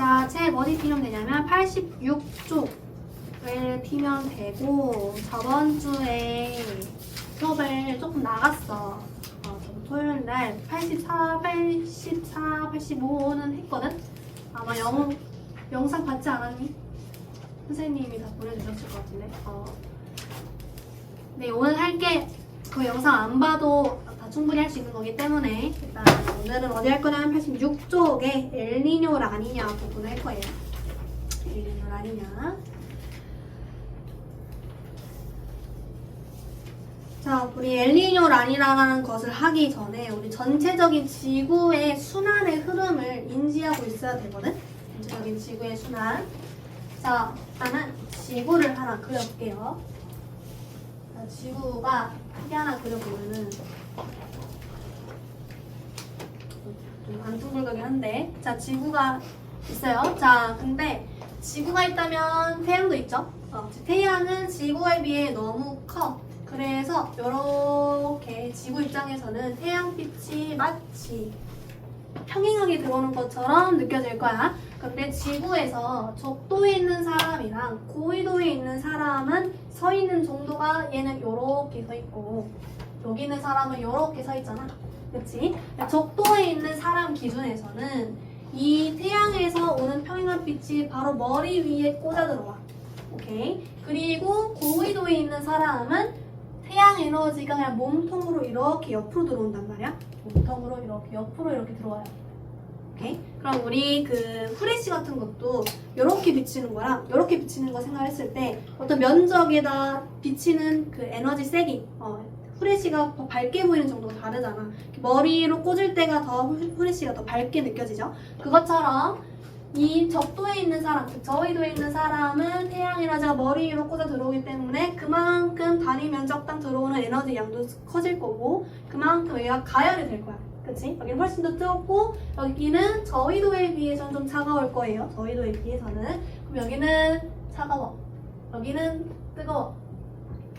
자, 책 어디 피면 되냐면 86쪽을 피면 되고 저번 주에 수업을 조금 나갔어. 저번 토요일 날 84, 85는 했거든? 아마 영상 받지 않았니? 선생님이 다 보내주셨을 것 같은데. 네, 오늘 할게 그 영상 안 봐도 다 충분히 할 수 있는 거기 때문에 일단 오늘은 어디 할 거냐면 86쪽에 엘니뇨 라니냐 부분을 할 거예요. 엘니뇨 라니냐. 자, 우리 엘니뇨 라니냐라는 것을 하기 전에 우리 전체적인 지구의 순환의 흐름을 인지하고 있어야 되거든. 전체적인 지구의 순환. 자, 일단은 지구를 하나 그려볼게요. 자, 지구가 크게 하나 그려보면은 좀 안 둥글거리긴 한데, 자, 지구가 있어요. 자, 근데 지구가 있다면 태양도 있죠. 태양은 지구에 비해 너무 커. 그래서 이렇게 지구 입장에서는 태양빛이 마치 평행하게 들어오는 것처럼 느껴질 거야. 근데 지구에서 적도에 있는 사람이랑 고緯도에 있는 사람은 서 있는 정도가 얘는 이렇게 서 있고 여기 있는 사람은 이렇게 서 있잖아. 그치? 적도에 있는 사람 기준에서는 이 태양에서 오는 평행한 빛이 바로 머리 위에 꽂아 들어와. 오케이? 그리고 고緯도에 있는 사람은 태양 에너지가 그냥 몸통으로 이렇게 옆으로 들어온단 말이야. 몸통으로 이렇게 옆으로 이렇게 들어와요. 오케이? 그럼 우리 그 후레쉬 같은 것도 이렇게 비치는 거랑 이렇게 비치는 거 생각했을 때 어떤 면적에다 비치는 그 에너지 세기, 후레쉬가 더 밝게 보이는 정도가 다르잖아. 머리로 꽂을 때가 더 후레쉬가 더 밝게 느껴지죠. 그것처럼 이 적도에 있는 사람, 저緯도에 있는 사람은 태양 에너지가 머리 위로 꽂아 들어오기 때문에 그만큼 단위 면적당 들어오는 에너지 양도 커질 거고 그만큼 얘가 가열이 될 거야. 그치? 여기는 훨씬 더 뜨겁고 여기는 저緯도에 비해서는 좀 차가울 거예요. 저緯도에 비해서는. 그럼 여기는 차가워. 여기는 뜨거워.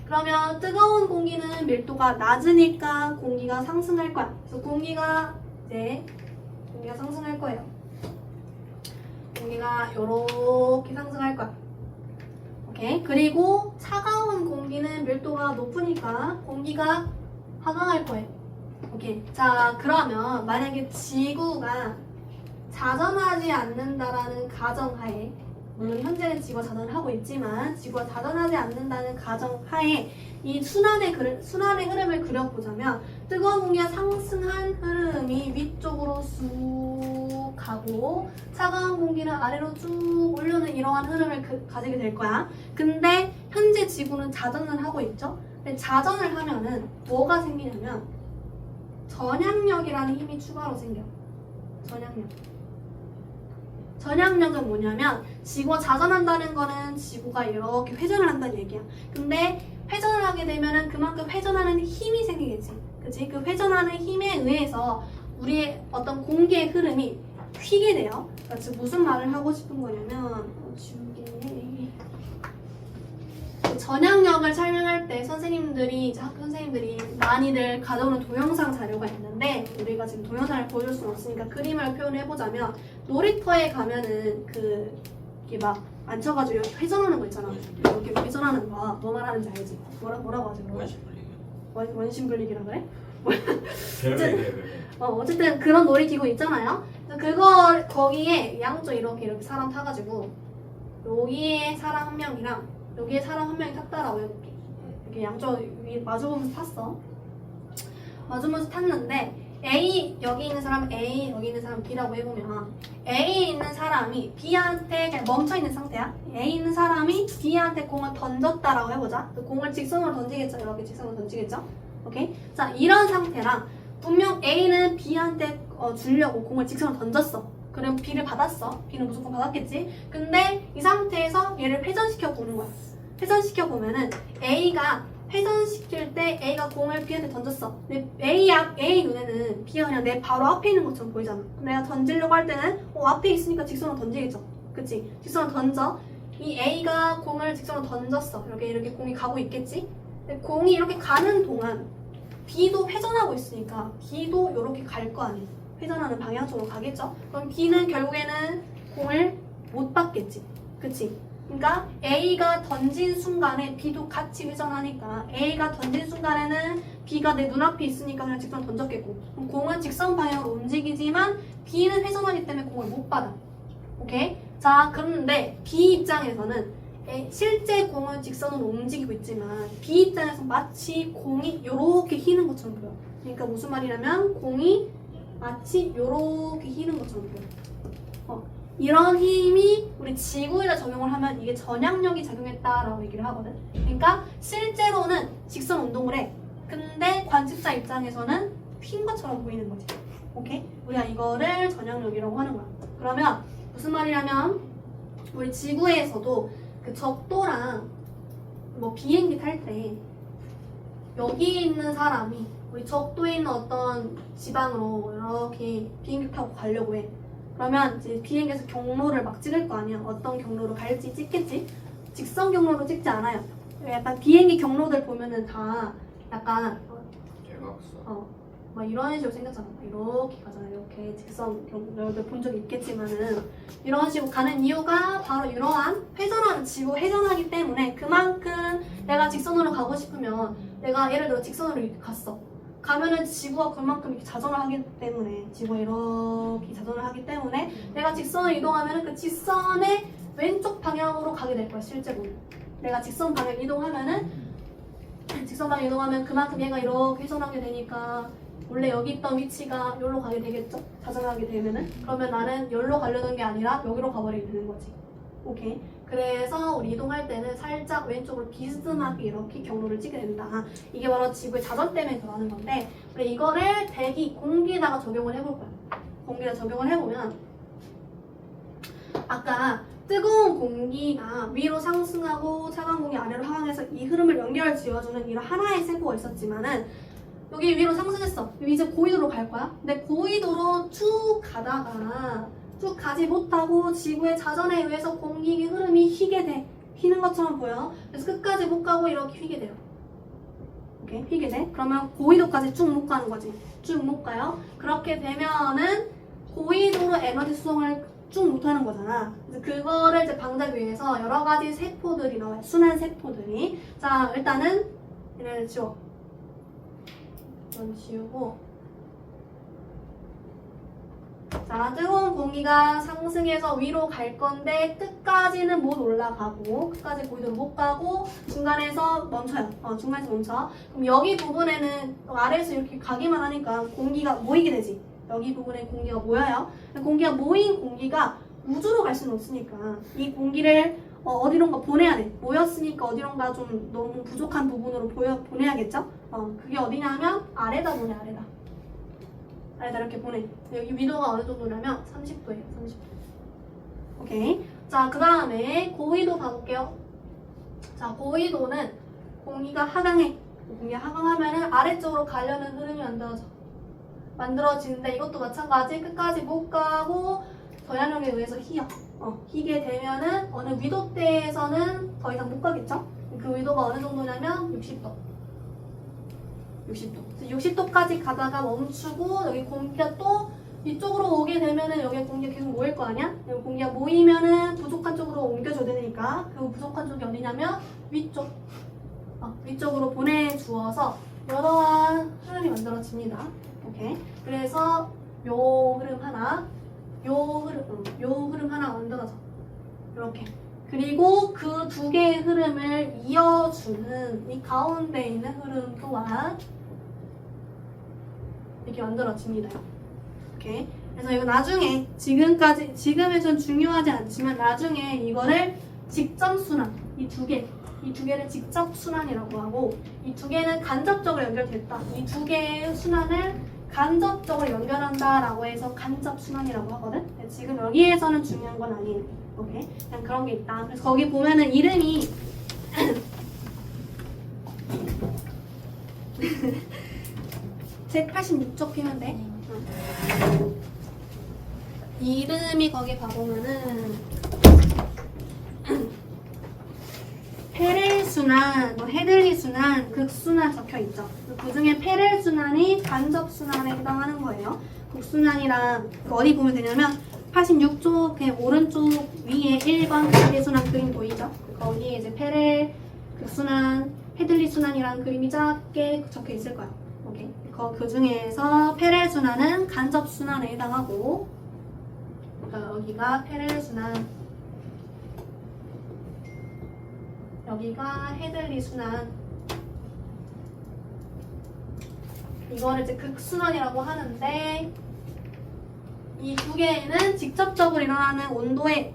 그러면 뜨거운 공기는 밀도가 낮으니까 공기가 상승할 거야. 그래서 공기가 상승할 거예요. 공기가 이렇게 상승할 거야. 오케이? 그리고 차가운 공기는 밀도가 높으니까 공기가 하강할 거예요. 오케이. 자, 그러면 만약에 지구가 자전하지 않는다라는 가정하에, 물론 현재는 지구가 자전을 하고 있지만 지구가 자전하지 않는다는 가정하에 이 순환의 흐름을 그려보자면 뜨거운 공기가 상승한 흐름이 위쪽으로 쑥 가고 차가운 공기는 아래로 쭉 올려는 이러한 흐름을 가지게 될 거야. 근데 현재 지구는 자전을 하고 있죠. 근데 자전을 하면은 뭐가 생기냐면 전향력이라는 힘이 추가로 생겨. 전향력은 뭐냐면 지구가 자전한다는 거는 지구가 이렇게 회전을 한다는 얘기야. 근데 회전을 하게 되면은 그만큼 회전하는 힘이 생기겠지. 그치? 그 회전하는 힘에 의해서 우리의 어떤 공기의 흐름이 휘게 돼요. 그러니까 지금 무슨 말을 하고 싶은 거냐면 전향력을 설명할 때 학교 선생님들이 많이들 가져오는 동영상 자료가 있는데 우리가 지금 동영상을 보여줄 수는 없으니까 그림을 표현해보자면 놀이터에 가면은 이게 막 앉혀가지고 이렇게 회전하는 거 있잖아. 이렇게 회전하는 거. 뭐 말하는지 알지? 뭐라고 하지? 원심블리기라 그래? 어쨌든 그런 놀이기구 있잖아요. 거기에 양쪽 이렇게 사람 타가지고 여기에 사람 한 명이랑 여기에 사람 한 명이 탔다라고 이렇게 양쪽 마주보면서 탔어. 마주보면서 탔는데 여기 있는 사람 A, 여기 있는 사람 B라고 해보면 A에 있는 사람이 B한테 그냥 멈춰있는 상태야. A에 있는 사람이 B한테 공을 던졌다라고 해보자. 공을 직선으로 던지겠죠. 이렇게 직선으로 던지겠죠. 오케이? 자, 이런 상태랑 분명 A는 B한테 주려고 공을 직선으로 던졌어. 그럼 B를 받았어. B는 무조건 받았겠지. 근데 이 상태에서 얘를 회전시켜 보는 거야. 회전시켜 보면은 A가 회전시킬 때 A가 공을 B한테 던졌어. 근데 A 눈에는 B가 그냥 내 바로 앞에 있는 것처럼 보이잖아. 내가 던지려고 할 때는 앞에 있으니까 직선으로 던지겠죠. 그치? 직선으로 던져. 이 A가 공을 직선으로 던졌어. 이렇게 공이 가고 있겠지? 근데 공이 이렇게 가는 동안 B도 회전하고 있으니까 B도 이렇게 갈 거 아니야. 회전하는 방향 쪽으로 가겠죠? 그럼 B는 결국에는 공을 던졌겠지. 그치? 그러니까 A가 던진 순간에 B도 같이 회전하니까 A가 던진 순간에는 B가 내 눈앞에 있으니까 그냥 직선 던졌겠고, 그럼 공은 직선 방향으로 움직이지만 B는 회전하기 때문에 공을 못 받아. 오케이? 자, 그런데 B 입장에서는 실제 공은 직선으로 움직이고 있지만 B 입장에서 마치 공이 이렇게 휘는 것처럼 보여. 그러니까 무슨 말이냐면 공이 마치 이렇게 휘는 것처럼 보여. 이런 힘이 우리 지구에다 적용을 하면 이게 전향력이 작용했다라고 얘기를 하거든. 그러니까 실제로는 직선 운동을 해. 근데 관측자 입장에서는 휜 것처럼 보이는 거지. 오케이? 우리가 이거를 전향력이라고 하는 거야. 그러면 무슨 말이냐면 우리 지구에서도 그 적도랑 뭐 비행기 탈 때 여기 있는 사람이 우리 적도에 있는 어떤 지방으로 이렇게 비행기 타고 가려고 해. 그러면 이제 비행기에서 경로를 막 찍을 거 아니야. 어떤 경로로 갈지 찍겠지? 직선 경로로 찍지 않아요. 약간 비행기 경로들 보면은 다 약간 막 이런 식으로 생겼잖아. 이렇게 가잖아. 이렇게 직선 경로를 본 적이 있겠지만은 이런 식으로 가는 이유가 바로 이러한 회전하는 지구 회전하기 때문에 그만큼 내가 직선으로 가고 싶으면 내가 예를 들어 직선으로 갔어. 가면은 지구가 그만큼 이렇게 자전을 하기 때문에 지구가 이렇게 자전을 하기 때문에 내가 직선을 이동하면은 그 직선의 왼쪽 방향으로 가게 될 거야. 실제로 내가 직선 방향 이동하면은 직선 방향 이동하면 그만큼 얘가 이렇게 회전하게 되니까 원래 여기 있던 위치가 여기로 가게 되겠죠? 자전하게 되면은 그러면 나는 여기로 가려는 게 아니라 여기로 가버리게 되는 거지. 오케이. 그래서 우리 이동할 때는 살짝 왼쪽으로 비스듬하게 이렇게 경로를 찍게 된다. 이게 바로 지구의 자전 때문에 들어가는 건데 우리 이거를 대기, 공기에다가 적용을 해볼 거야. 공기에다 적용을 해보면 아까 뜨거운 공기가 위로 상승하고 차가운 공기 아래로 하강해서 이 흐름을 연결 지어주는 이런 하나의 세포가 있었지만은 여기 위로 상승했어. 이제 고緯도로 갈 거야. 근데 고緯도로 쭉 가다가 쭉 가지 못하고 지구의 자전에 의해서 공기 흐름이 휘게 돼. 휘는 것처럼 보여. 그래서 끝까지 못 가고 이렇게 휘게 돼요. 오케이? 휘게 돼. 그러면 고緯도까지 쭉 못 가는 거지. 쭉 못 가요. 그렇게 되면은 고緯도로 에너지 수송을 쭉 못하는 거잖아. 그래서 그거를 이제 방지하기 위해서 여러 가지 세포들이 나와요. 순환 세포들이. 자, 일단은 얘네를 지워. 이건 지우고. 자, 뜨거운 공기가 상승해서 위로 갈 건데 끝까지는 못 올라가고 끝까지 고緯도로 못 가고 중간에서 멈춰요. 중간에서 멈춰. 그럼 여기 부분에는 아래에서 이렇게 가기만 하니까 공기가 모이게 되지. 여기 부분에 공기가 모여요. 공기가 모인 공기가 우주로 갈 수는 없으니까 이 공기를 어디론가 보내야 돼. 모였으니까 어디론가 좀 너무 부족한 부분으로 보내야겠죠? 그게 어디냐면 아래다 보내, 아래다. 아래다 이렇게 보내. 여기 위도가 어느 정도냐면 30도예요. 30도. 오케이. 자, 그 다음에 고緯도 가볼게요. 자, 고緯도는 공기가 하강해. 공기가 하강하면은 아래쪽으로 가려는 흐름이 만들어지는데 이것도 마찬가지. 끝까지 못 가고 전향력에 의해서 휘어. 휘게 되면은 어느 위도대에서는 더 이상 못 가겠죠? 그 위도가 어느 정도냐면 60도. 60도까지 가다가 멈추고 여기 공기가 또 이쪽으로 오게 되면은 여기 공기가 계속 모일 거 아니야? 여기 공기가 모이면은 부족한 쪽으로 옮겨줘야 되니까 그 부족한 쪽이 어디냐면 위쪽. 위쪽으로 보내주어서 여러한 흐름이 만들어집니다. 오케이. 그래서 요 흐름 하나, 요 흐름 하나 만들어져. 이렇게. 그리고 그 두 개의 흐름을 이어주는 이 가운데 있는 흐름 또한 이렇게 만들어집니다. 오케이. 그래서 이거 나중에 지금에선 중요하지 않지만 나중에 이거를 직접순환, 이 두 개를 직접순환이라고 하고 이 두 개는 간접적으로 연결됐다. 이 두 개의 순환을 간접적으로 연결한다라고 해서 간접순환이라고 하거든. 지금 여기에서는 중요한 건 아니에요. 오케이. 그냥 그런 게 있다. 그래서 거기 보면은 이름이 제 86쪽 피면 돼. 이름이 거기 봐보면은 페렐 순환, 헤들리 순환, 극순환 적혀 있죠. 그 중에 페렐 순환이 간접 순환에 해당하는 거예요. 극순환이랑 어디 보면 되냐면 86쪽 오른쪽 위에 1번 페레 순환 그림 보이죠? 거기에 이제 페레 극순환, 헤들리 순환이라는 그림이 작게 적혀 있을 거야. 오케이. 그 중에서 페레 순환은 간접 순환에 해당하고, 그러니까 여기가 페레 순환, 여기가 헤들리 순환. 이거를 이제 극순환이라고 하는데, 이 두 개는 직접적으로 일어나는 온도의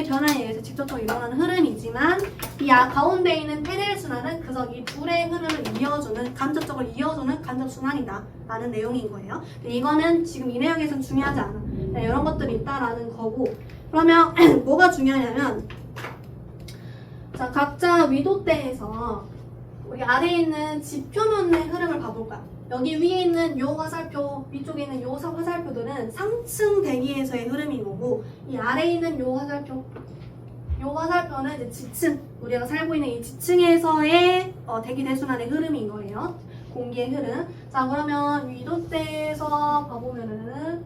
변화에 의해서 직접적으로 일어나는 흐름이지만, 이 가운데 있는 페레 순환은 그저 이 불의 흐름을 이어주는, 간접적으로 이어주는 간접 순환이다 라는 내용인 거예요. 근데 이거는 지금 이 내용에서는 중요하지 않아. 이런 것들이 있다라는 거고, 그러면 뭐가 중요하냐면, 자, 각자 위도대에서 우리 아래에 있는 지표면의 흐름을 봐볼까요? 여기 위에 있는 요 화살표, 위쪽에 있는 요 화살표들은 상층 대기에서의 흐름인 거고, 이 아래에 있는 요 화살표는 이제 지층, 우리가 살고 있는 이 지층에서의 대기 대순환의 흐름인 거예요. 공기의 흐름. 자, 그러면 위도대에서 봐보면은,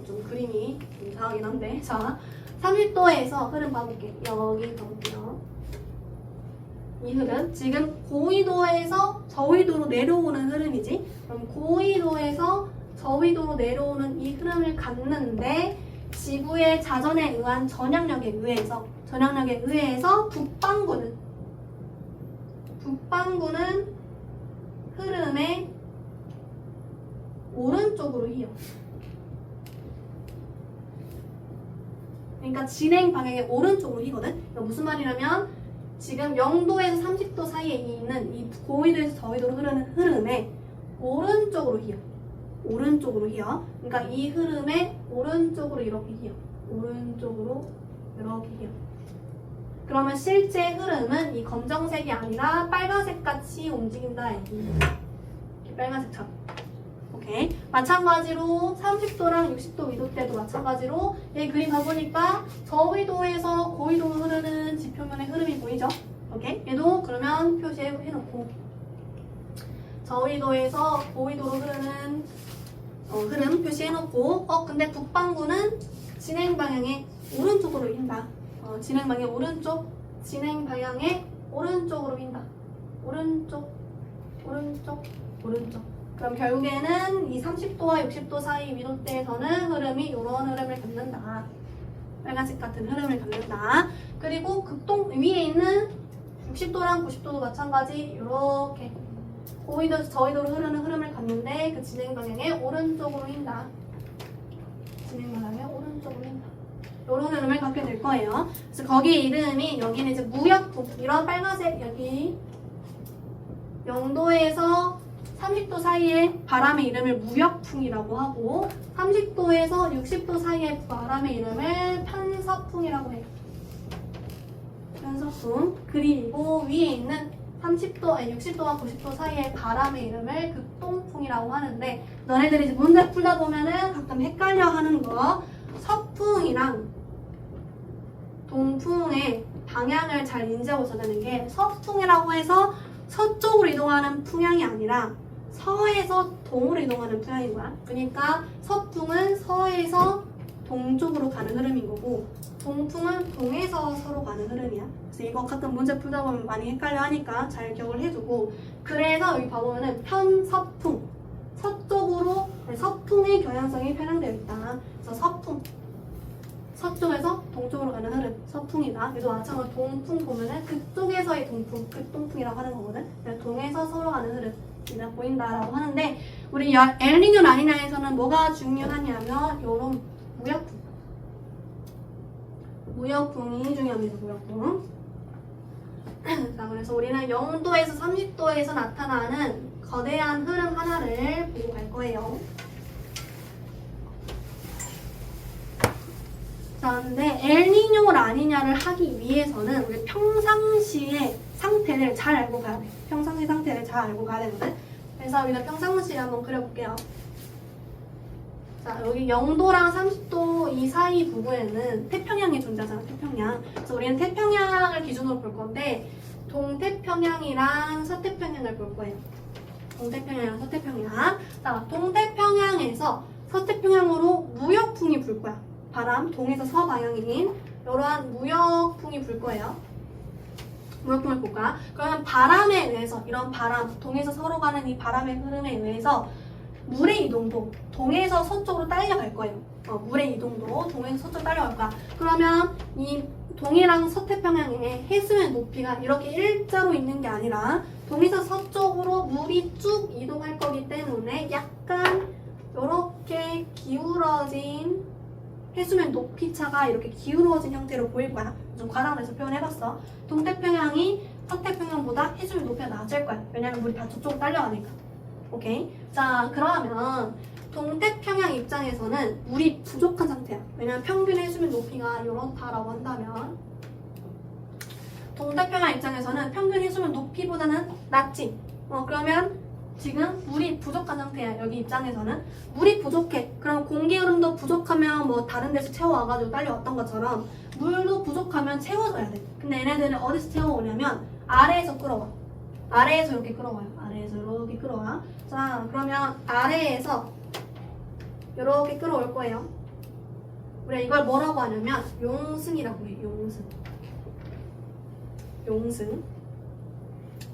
좀 그림이 좀 이상하긴 한데, 자, 30도에서 흐름 봐볼게요. 여기 봐볼게요. 이 흐름, 지금 고위도에서 저위도로 내려오는 흐름이지. 그럼 고위도에서 저위도로 내려오는 이 흐름을 갖는데, 지구의 자전에 의한 전향력에 의해서 북반구는 흐름의 오른쪽으로 휘어. 그러니까 진행 방향의 오른쪽으로 휘거든. 그러니까 무슨 말이냐면, 지금 0도에서 30도 사이에 있는 이 고위도에서 저위도로 흐르는 흐름에 오른쪽으로 휘어. 그러니까 이 흐름에 오른쪽으로 이렇게 휘어. 그러면 실제 흐름은 이 검정색이 아니라 빨간색 같이 움직인다. 이렇게 빨간색처럼. 오케이. 마찬가지로 30도랑 60도 위도 때도 마찬가지로 이 그림 가보니까 저위도에서 고위도로 흐르는 지표면의 흐름이 보이죠? 오케이. 얘도 그러면 표시해놓고, 저위도에서 고위도로 흐르는 흐름 표시해놓고, 근데 북반구는 진행 방향의 오른쪽으로 휜다. 진행 방향 오른쪽으로 휜다. 오른쪽. 그럼 결국에는 이 30도와 60도 사이 위도대에서는 흐름이 이런 흐름을 갖는다. 빨간색 같은 흐름을 갖는다. 그리고 극동 위에 있는 60도랑 90도도 마찬가지 이렇게 고위도에서 저위도로 흐르는 흐름을 갖는데 그 진행 방향의 오른쪽으로 휜다. 이런 흐름을 갖게 될 거예요. 그래서 거기 이름이, 여기는 이제 무역풍, 이런 빨간색 여기 0도에서 30도 사이의 바람의 이름을 무역풍이라고 하고, 30도에서 60도 사이의 바람의 이름을 편서풍이라고 해요. 편서풍. 그리고 위에 있는 60도와 90도 사이의 바람의 이름을 극동풍이라고 하는데, 너네들이 이제 문제 풀다 보면은 가끔 헷갈려 하는 거, 서풍이랑 동풍의 방향을 잘 인지하고 있어야 되는 게, 서풍이라고 해서 서쪽으로 이동하는 풍향이 아니라 서에서 동으로 이동하는 풍향인 거야. 그러니까 서풍은 서에서 동쪽으로 가는 흐름인 거고, 동풍은 동에서 서로 가는 흐름이야. 그래서 이거 가끔 문제 풀다 보면 많이 헷갈려 하니까 잘 기억을 해두고, 그래서 여기 봐보면은 편서풍, 서쪽으로 서풍의 경향성이 편향되어 있다. 그래서 서풍, 서쪽에서 동쪽으로 가는 흐름, 서풍이다. 그래서 마찬가지로 동풍 보면은 그쪽에서의 동풍, 극동풍이라고 하는 거거든. 동에서 서로 가는 흐름 보인다라고 하는데, 우리 엘니뇨 라니냐에서는 뭐가 중요하냐면 요런 무역풍이 중요합니다. 무역풍. 자, 그래서 우리는 0도에서 30도에서 나타나는 거대한 흐름 하나를 보고 갈 거예요. 자, 근데 엘니뇨 라니냐를 하기 위해서는 우리 평상시의 상태를 잘 알고 가야 돼. 평상시 상태를 잘 알고 가야 되거든. 그래서 우리가 평상시를 한번 그려볼게요. 자, 여기 0도랑 30도 이 사이 부분에는 태평양이 존재하잖아. 태평양. 그래서 우리는 태평양을 기준으로 볼 건데, 동태평양이랑 서태평양을 볼 거예요. 동태평양이랑 서태평양. 자, 동태평양에서 서태평양으로 무역 불 거야. 바람, 동에서 서방향인 이러한 무역풍이 불 거예요. 무역풍을 불 거야. 그러면 바람에 의해서 이런 바람, 동에서 서로 가는 이 바람의 흐름에 의해서 물의 이동도 동에서 서쪽으로 딸려갈 거예요. 물의 이동도 동에서 서쪽으로 딸려갈 거야. 그러면 이 동해랑 서태평양의 해수면 높이가 이렇게 일자로 있는 게 아니라 동에서 서쪽으로 물이 쭉 이동할 거기 때문에 약간 이렇게 기울어진 해수면 높이 차가 이렇게 기울어진 형태로 보일 거야. 좀 과장해서 표현해봤어. 동태평양이 서태평양보다 해수면 높이가 낮을 거야. 왜냐면 물이 다 저쪽으로 딸려가니까. 오케이? 자, 그러면 동태평양 입장에서는 물이 부족한 상태야. 왜냐면 평균 해수면 높이가 이렇다라고 한다면 동태평양 입장에서는 평균 해수면 높이보다는 낮지. 그러면 지금 물이 부족한 상태야. 여기 입장에서는 물이 부족해. 그럼 공기 흐름도 부족하면 뭐 다른 데서 채워와가지고 딸려왔던 것처럼 물도 부족하면 채워줘야 돼. 근데 얘네들은 어디서 채워오냐면 아래에서 끌어와. 아래에서 이렇게 끌어와요. 아래에서 이렇게 끌어와. 자, 그러면 아래에서 이렇게 끌어올 거예요. 우리가 이걸 뭐라고 하냐면 용승이라고 해. 용승.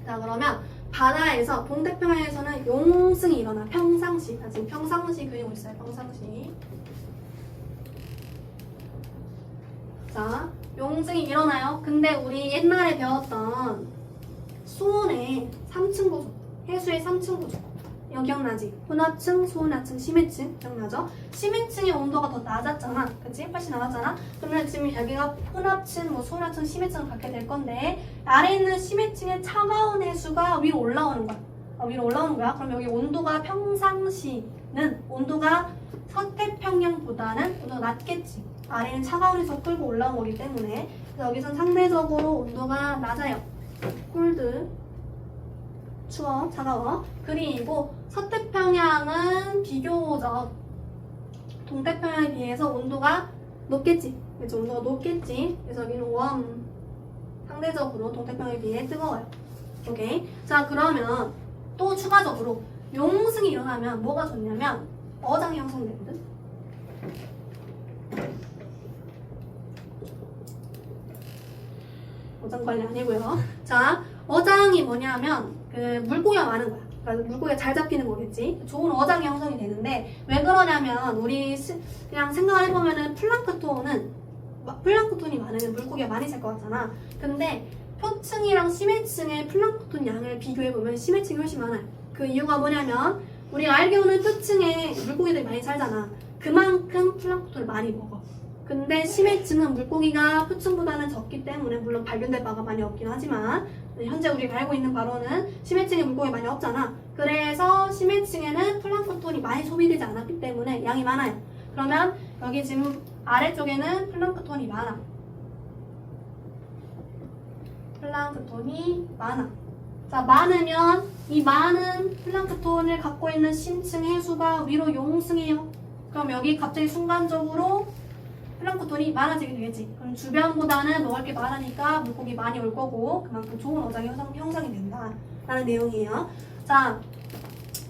자, 그러면 바다에서 동태평양에서는 용승이 일어나. 평상시. 지금 평상시 그리고 있어요. 평상시. 자, 용승이 일어나요. 근데 우리 옛날에 배웠던 수온의 3층 구조, 해수의 3층 구조. 이거 기억나지? 혼합층, 소혼합층, 심해층 기억나죠? 심해층의 온도가 더 낮았잖아. 그치? 훨씬 낮았잖아. 그러면 지금 여기가 혼합층, 소혼합층, 심해층을 갖게 될 건데 아래에 있는 심해층의 차가운 해수가 위로 올라오는 거야. 위로 올라오는 거야. 그럼 여기 온도가 평상시는 온도가 서태평양보다는 온도가 낮겠지. 아래는 차가운 해수 끌고 올라온 거기 때문에 그래서 여기선 상대적으로 온도가 낮아요. 콜드, 추워, 차가워. 그리고 서태평양은 비교적 동태평양에 비해서 온도가 높겠지. 그래서 온도가 높겠지. 그래서 여기는 웜. 상대적으로 동태평양에 비해 뜨거워요. 오케이. 자, 그러면 또 추가적으로 용승이 일어나면 뭐가 좋냐면 어장이 형성되거든. 어장 관리 아니고요. 자, 어장이 뭐냐면 그 물고기가 많은 거야. 그러니까 물고기가 잘 잡히는 거겠지. 좋은 어장이 형성이 되는데 왜 그러냐면 우리 그냥 생각을 해보면은 플랑크톤이 많으면 물고기가 많이 살 것 같잖아. 근데 표층이랑 심해층의 플랑크톤 양을 비교해보면 심해층이 훨씬 많아요. 그 이유가 뭐냐면 우리가 알기로는 표층에 물고기들이 많이 살잖아. 그만큼 플랑크톤을 많이 먹어. 근데 심해층은 물고기가 표층보다는 적기 때문에 물론 발견될 바가 많이 없긴 하지만 현재 우리가 알고 있는 바로는 심해층에 물고기 많이 없잖아. 그래서 심해층에는 플랑크톤이 많이 소비되지 않았기 때문에 양이 많아요. 그러면 여기 지금 아래쪽에는 플랑크톤이 많아. 플랑크톤이 많아. 자, 많으면 이 많은 플랑크톤을 갖고 있는 심층 해수가 위로 용승해요. 그럼 여기 갑자기 순간적으로 플랑크톤이 많아지게 되겠지. 그럼 주변보다는 먹을 게 많으니까 물고기 많이 올 거고 그만큼 좋은 어장이 형성이 된다 라는 내용이에요. 자,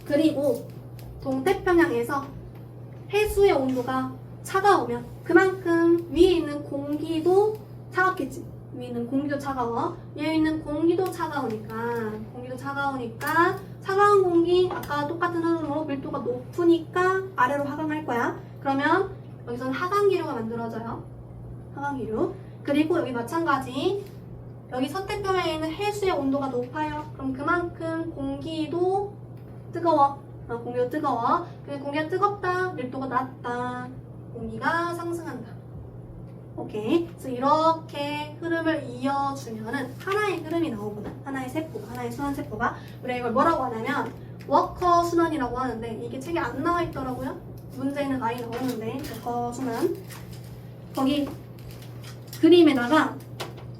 그리고 동태평양에서 해수의 온도가 차가우면 그만큼 위에 있는 공기도 차갑겠지. 위에 있는 공기도 차가워. 위에 있는 공기도 차가우니까 차가운 공기 아까 똑같은 흐름으로 밀도가 높으니까 아래로 하강할 거야. 그러면 여기서는 하강기류가 만들어져요. 하강기류. 그리고 여기 마찬가지 여기 서태평양에 있는 해수의 온도가 높아요. 그럼 그만큼 공기도 뜨거워. 공기가 뜨거워. 공기가 뜨겁다. 밀도가 낮다. 공기가 상승한다. 오케이. 그래서 이렇게 흐름을 이어주면은 하나의 흐름이 나오거든. 하나의 세포, 하나의 순환 세포가. 우리가 이걸 뭐라고 하냐면 워커 순환이라고 하는데 이게 책에 안 나와 있더라고요. 문제는 많이 나오는데 워커 순환. 거기 그림에다가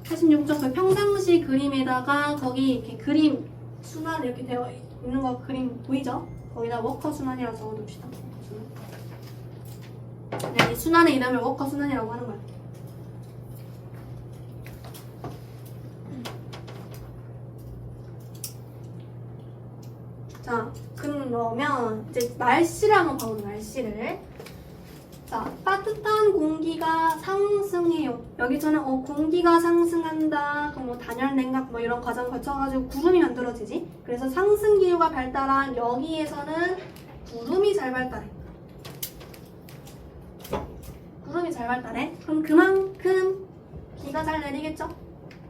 46쪽 그 평상시 그림에다가 거기 이렇게 그림 순환 이렇게 되어 있는 거 그림 보이죠? 거기다 워커 순환이라고 적어둡시다. 그냥 이 순환의 이름을 워커 순환이라고 하는 거야. 자, 그러면 이제 날씨를 한번 봐보자. 날씨를. 자, 따뜻한 공기가 상승해요. 여기서는 공기가 상승한다. 그럼 뭐 단열 냉각 뭐 이런 과정 거쳐가지고 구름이 만들어지지. 그래서 상승 기류가 발달한 여기에서는 구름이 잘 발달해. 구름이 잘 발달해. 그럼 그만큼 비가 잘 내리겠죠?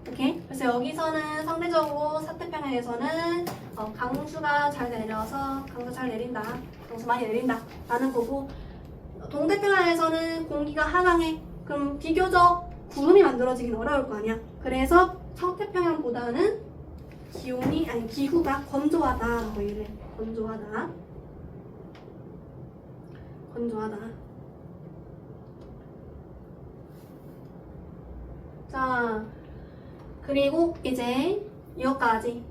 오케이? 그래서 여기서는 상대적으로 서태평양에서는 강수가 잘 내려서 강수 잘 내린다. 강수 많이 내린다. 라는 거고 동태평양에서는 공기가 한강해. 그럼 비교적 구름이 만들어지긴 어려울 거 아니야. 그래서 서태평양보다는 기후가 건조하다. 이래. 건조하다. 건조하다. 자, 그리고 이제 이것까지.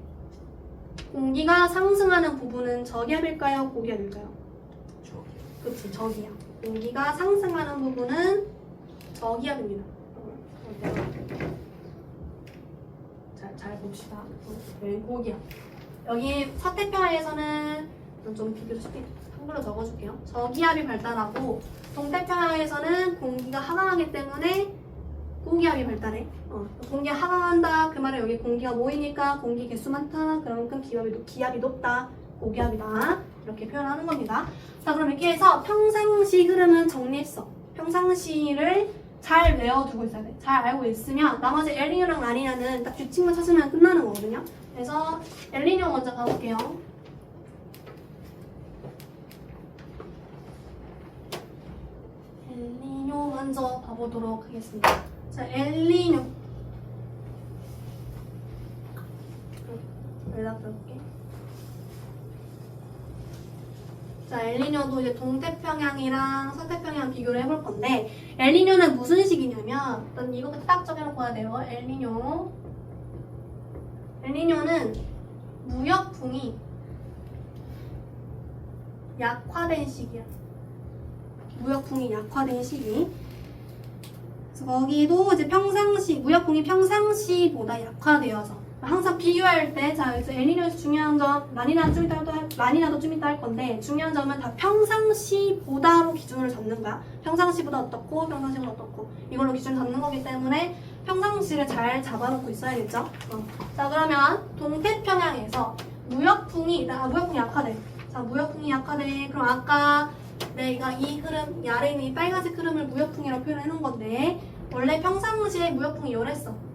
공기가 상승하는 부분은 저기압일까요? 고기압일까요? 그치, 저기압. 공기가 상승하는 부분은 저기압입니다. 잘 봅시다. 고기압. 여기 서태평양에서는 좀 비교를 쉽게 한글로 적어줄게요. 저기압이 발달하고 동태평양에서는 공기가 하강하기 때문에 고기압이 발달해. 공기가 하강한다. 그 말은 여기 공기가 모이니까 공기 개수 많다. 그만큼 기압이 높다. 고기압이다. 이렇게 표현하는 겁니다. 자, 그럼 이렇게 해서 평상시 흐름은 정리했어. 평상시를 잘 외워두고 있어야 돼. 잘 알고 있으면 나머지 엘니뇨랑 라니냐는 딱 규칙만 찾으면 끝나는 거거든요. 그래서 엘니뇨 먼저 가볼게요. 엘니뇨 먼저 봐보도록 하겠습니다. 자, 엘니뇨. 여기다 볼게. 자, 엘니뇨도 이제 동태평양이랑 서태평양 비교를 해볼 건데, 엘니뇨는 무슨 시기냐면, 일단 이거 딱 적어놓고 와야 돼요. 엘니뇨는 무역풍이 약화된 시기야. 무역풍이 약화된 시기. 그래서 거기도 이제 무역풍이 평상시보다 약화되어서 항상 비교할 때, 자, 그래서 엘니뇨에서 중요한 점, 라니나도 좀 이따 할 건데, 중요한 점은 다 평상시보다로 기준을 잡는 거야. 평상시보다 어떻고, 이걸로 기준 잡는 거기 때문에 평상시를 잘 잡아놓고 있어야겠죠? 자, 그러면 동태평양에서 무역풍이 약화돼. 자, 무역풍이 약화돼. 그럼 아까 내가 이 흐름, 이 아래에 있는 이 빨간색 흐름을 무역풍이라고 표현해 놓은 건데, 원래 평상시에 무역풍이 열했어.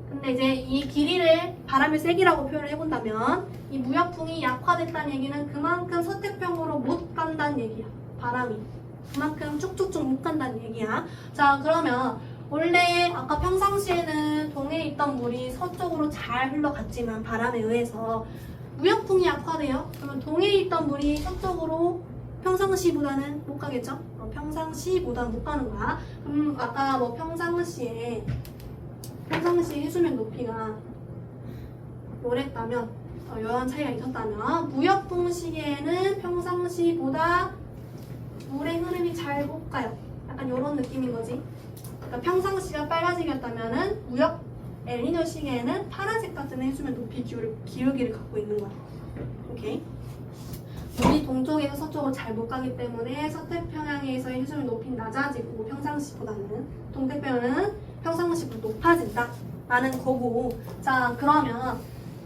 근데 이제 이 길이를 바람의 세기라고 표현을 해본다면 이 무역풍이 약화됐다는 얘기는 그만큼 서태평으로 못 간다는 얘기야. 바람이 그만큼 쭉쭉쭉 못 간다는 얘기야. 자, 그러면 원래 아까 평상시에는 동해에 있던 물이 서쪽으로 잘 흘러갔지만 바람에 의해서 무역풍이 약화돼요. 그러면 동해에 있던 물이 서쪽으로 평상시보다는 못 가겠죠? 평상시보다는 못 가는 거야. 그럼 아까 뭐 평상시 해수면 높이가 요랬다면, 요런 차이가 있었다면, 무역풍 시기에는 평상시보다 물의 흐름이 잘 못 가요. 약간 요런 느낌인 거지. 그러니까 평상시가 빨간색이었다면은 엘니뇨 시기에는 파란색 같은 해수면 높이 기울기를 갖고 있는 거야. 오케이? 물이 동쪽에서 서쪽으로 잘 못 가기 때문에 서태평양에서의 해수면 높이는 낮아지고 평상시보다는 동태평양은 평상시보다 높아진다 라는 거고. 자, 그러면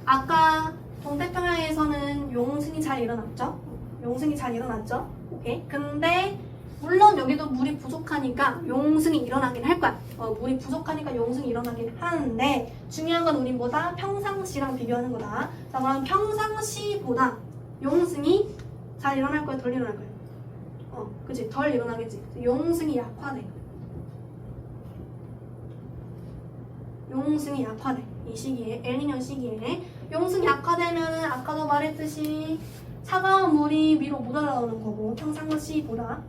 아까 동태평양에서는 용승이 잘 일어났죠? 오케이? 근데 물론 여기도 물이 부족하니까 용승이 일어나긴 할 거야. 물이 부족하니까 용승이 일어나긴 하는데 중요한 건 우리 뭐다? 평상시랑 비교하는 거다. 자, 그럼 평상시보다 용승이 잘 일어날 거야? 덜 일어날 거야? 그치? 덜 일어나겠지. 용승이 약화돼. 용승이 약화돼. 이 시기에, 엘니뇨 시기에. 용승이 약화되면은 아까도 말했듯이 차가운 물이 위로 못 올라오는 거고, 평상시보다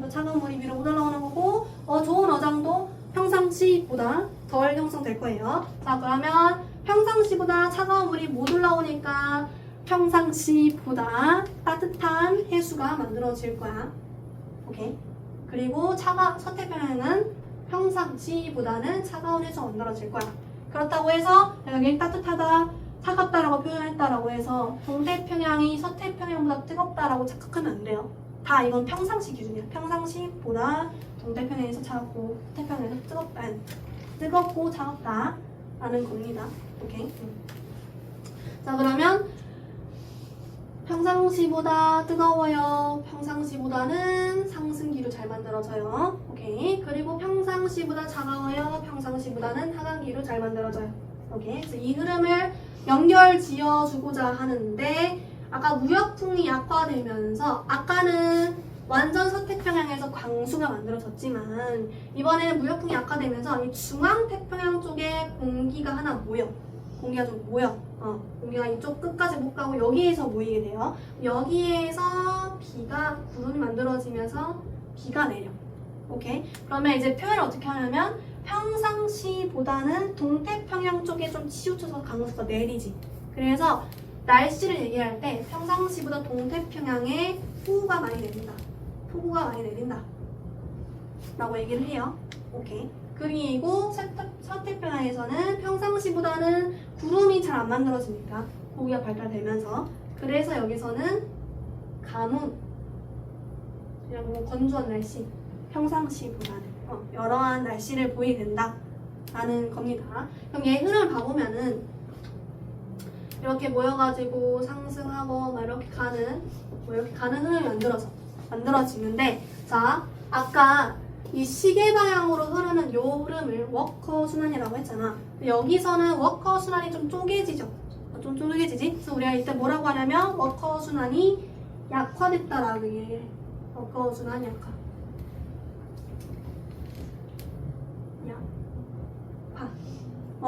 차가운 물이 위로 못 올라오는 거고, 좋은 어장도 평상시보다 덜 형성될 거예요. 자, 그러면 평상시보다 차가운 물이 못 올라오니까 평상시보다 따뜻한 해수가 만들어질 거야. 오케이? 그리고 서태평양은 평상시보다는 차가운 해수가 만들어질 거야. 그렇다고 해서 여기 따뜻하다, 차갑다라고 표현했다라고 해서 동태평양이 서태평양보다 뜨겁다라고 착각하면 안 돼요. 다 이건 평상시 기준이야. 평상시보다 동태평양에서 차갑고 태평양에서 뜨겁고 차갑다라는 겁니다. 오케이. 자, 그러면 평상시보다 뜨거워요. 평상시보다는 상승기로 잘 만들어져요. 오케이. 그리고 평상시보다 차가워요. 평상시보다는 하강기로 잘 만들어져요. 오케이. 그래서 이 흐름을 연결 지어주고자 하는데 아까 무역풍이 약화되면서 아까는 완전 서태평양에서 광수가 만들어졌지만 이번에는 무역풍이 약화되면서 이 중앙태평양 쪽에 공기가 하나 모여. 공기가 좀 모여. 공기가 이쪽 끝까지 못 가고 여기에서 모이게 돼요. 여기에서 구름이 만들어지면서 비가 내려. 오케이? 그러면 이제 표현을 어떻게 하냐면 평상시보다는 동태평양 쪽에 좀 치우쳐서 강수가 내리지. 그래서 날씨를 얘기할 때 평상시보다 동태평양에 폭우가 많이 내린다. 폭우가 많이 내린다. 라고 얘기를 해요. 오케이. 그리고 서태평양에서는 평상시보다는 구름이 잘 안 만들어지니까 고기가 발달되면서 그래서 여기서는 가뭄 그냥 뭐 건조한 날씨 평상시보다는 여러한 날씨를 보이게 된다라는 겁니다. 그럼 얘 흐름을 봐보면은 이렇게 모여가지고 상승하고 막 이렇게 가는 흐름이 만들어지는데 자 아까 이 시계 방향으로 흐르는 요 흐름을 워커 순환이라고 했잖아. 여기서는 워커 순환이 좀 쪼개지죠. 좀 쪼개지지? 그래서 우리가 이때 뭐라고 하냐면 워커 순환이 약화됐다라고 얘기해. 워커 순환 약화.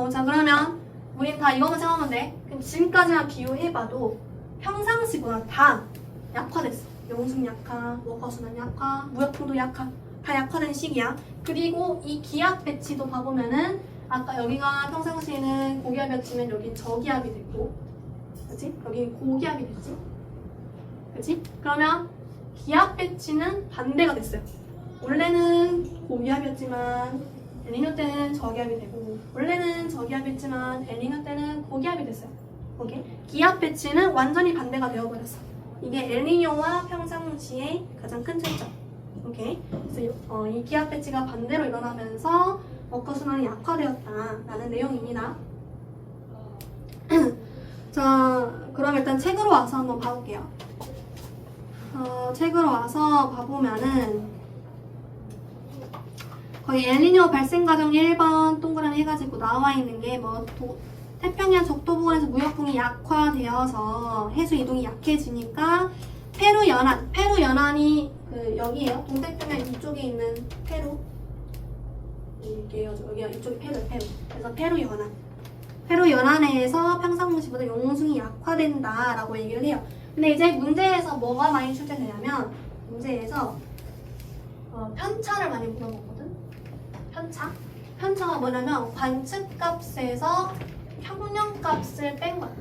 자 그러면 우린 다 이거만 생각하면 돼. 그럼 지금까지만 비교해봐도 평상시보다 다 약화됐어. 영승 약화, 워커 순환 약화, 무역풍도 약화. 다 약화된 시기야. 그리고 이 기압 배치도 봐보면은 아까 여기가 평상시에는 고기압이었지만 여긴 저기압이 됐고 그치? 여긴 고기압이 됐지? 그치? 그러면 기압 배치는 반대가 됐어요. 원래는 고기압이었지만 엘니뇨 때는 저기압이 되고 원래는 저기압이었지만 엘니뇨 때는 고기압이 됐어요. 오케이? 기압 배치는 완전히 반대가 되어버렸어. 이게 엘니뇨와 평상시의 가장 큰 차이점. 오케이. 그래서 이 기압 배치가 반대로 일어나면서 워커 순환이 약화되었다라는 내용입니다. 자, 그럼 일단 책으로 와서 한번 봐볼게요. 책으로 와서 봐보면은 거기 엘니뇨 발생 과정 1번 동그라미 해가지고 나와 있는 게 뭐 태평양 적도 부근에서 무역풍이 약화되어서 해수 이동이 약해지니까 페루 연안이 여기에요. 동태평양 이쪽에 있는 페루. 여기가 이쪽이 페루. 그래서 페루 연안에서 평상시보다 용승이 약화된다라고 얘기를 해요. 근데 이제 문제에서 뭐가 많이 출제되냐면 문제에서 편차를 많이 물어보거든. 편차가 뭐냐면 관측값에서 평년값을 뺀 거야.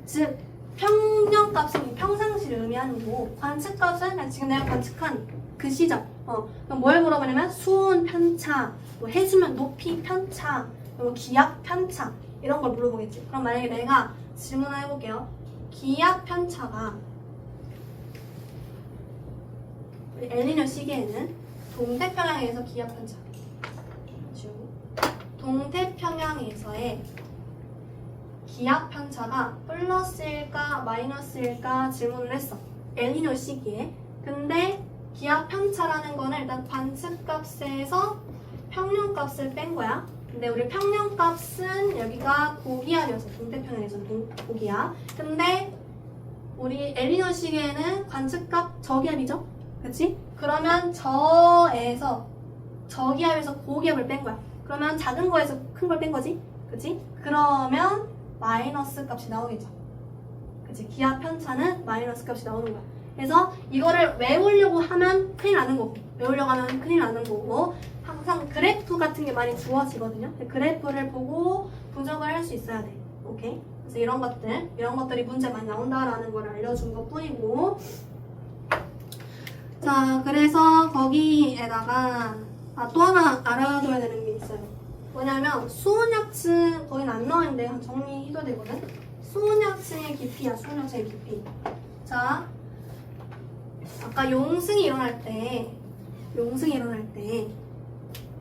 즉 평년값은 평상시를 의미하는 거고 관측값은 지금 내가 관측한 그 시점 그럼 뭘 물어보냐면 수온 편차, 뭐 해수면 높이 편차, 뭐 기압 편차 이런 걸 물어보겠지. 그럼 만약에 내가 질문을 해볼게요. 기압 편차가 우리 엘니뇨 시기에는 동태평양에서 기압 편차 동태평양에서의 기압 편차가 플러스일까 마이너스일까 질문을 했어. 엘니뇨 시기에. 근데 기압 편차라는 거는 일단 관측값에서 평년값을 뺀 거야. 근데 우리 평년값은 여기가 고기압이어서 동태평양에서는 고기압. 근데 우리 엘니뇨 시기에는 관측값 저기압이죠? 그치? 그러면 저기압에서 고기압을 뺀 거야. 그러면 작은 거에서 큰 걸 뺀 거지? 그치? 그러면 마이너스 값이 나오겠죠. 그치? 기압 편차는 마이너스 값이 나오는 거야. 그래서 이거를 외우려고 하면 큰일 나는 거고 항상 그래프 같은 게 많이 주어지거든요. 그래프를 보고 분석을 할 수 있어야 돼. 오케이? 그래서 이런 것들이 문제 많이 나온다라는 걸 알려준 것 뿐이고 자, 그래서 거기에다가 또 하나 알아둬야 되는 게 있어요. 뭐냐면 수온약층 거긴 안 나와있는데 정리해도 되거든. 수온약층의 깊이야. 수온약층의 깊이. 자, 아까 용승이 일어날 때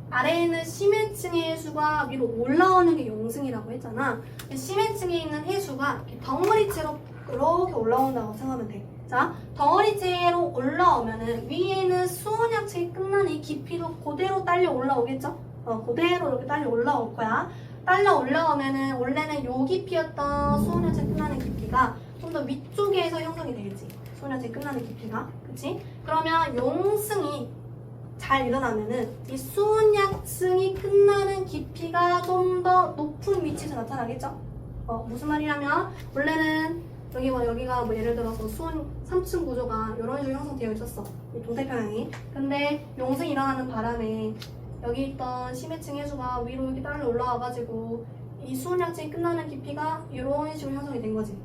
아래에 있는 심해층의 해수가 위로 올라오는 게 용승이라고 했잖아. 심해층에 있는 해수가 이렇게 덩어리째로 이렇게 올라온다고 생각하면 돼. 자, 덩어리째로 올라오면은 위에는 수온약층이 끝나는 이 깊이도 그대로 딸려 올라오겠죠? 그대로 이렇게 딸려 올라올 거야. 딸려 올라오면은 원래는 요 깊이였던 수온약층이 끝나는 깊이가 좀 더 위쪽에서 형성이 되겠지. 수온약층이 끝나는 깊이가. 그치? 그러면 용승이 잘 일어나면은 이 수온약층이 끝나는 깊이가 좀 더 높은 위치에서 나타나겠죠? 무슨 말이냐면 원래는 여기가 뭐 예를 들어서 수온 3층 구조가 이런 식으로 형성되어 있었어. 이 동태평양이. 근데 용승이 일어나는 바람에 여기 있던 심해층 해수가 위로 이렇게 딸려 올라와가지고 이 수온약층이 끝나는 깊이가 이런 식으로 형성이 된 거지.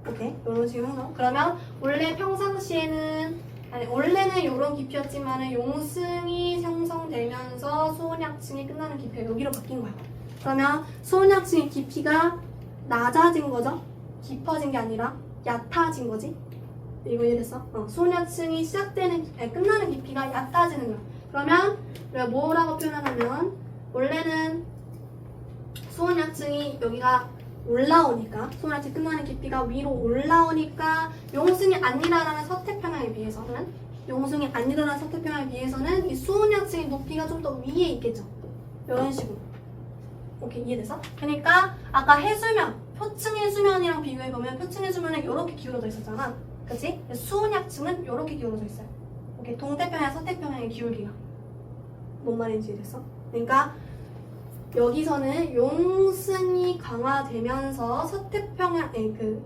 오케이? 이런 식으로 형성. 그러면 원래 평상시에는 원래는 이런 깊이였지만 용승이 형성되면서 수온약층이 끝나는 깊이가 여기로 바뀐 거야. 그러면 수온약층의 깊이가 낮아진 거죠? 깊어진 게 아니라 얕아진 거지? 이거 이해됐어? 수온약층이 끝나는 깊이가 얕아지는 거야. 그러면 우리가 뭐라고 표현하냐면 원래는 수온약층이 여기가 올라오니까 수온약층 끝나는 깊이가 위로 올라오니까 용승이 안 일어나는 서태평양에 비해서는 이 수온약층의 높이가 좀 더 위에 있겠죠. 이런 식으로. 오케이, 이해됐어? 그러니까 아까 해수면, 표층 해수면이랑 비교해보면 표층 해수면은 이렇게 기울어져 있었잖아. 그치? 수온약층은 이렇게 기울어져 있어요. 오케이, 동태평양, 서태평양의 기울기가. 뭔 말인지 이해됐어? 그러니까 여기서는 용승이 강화되면서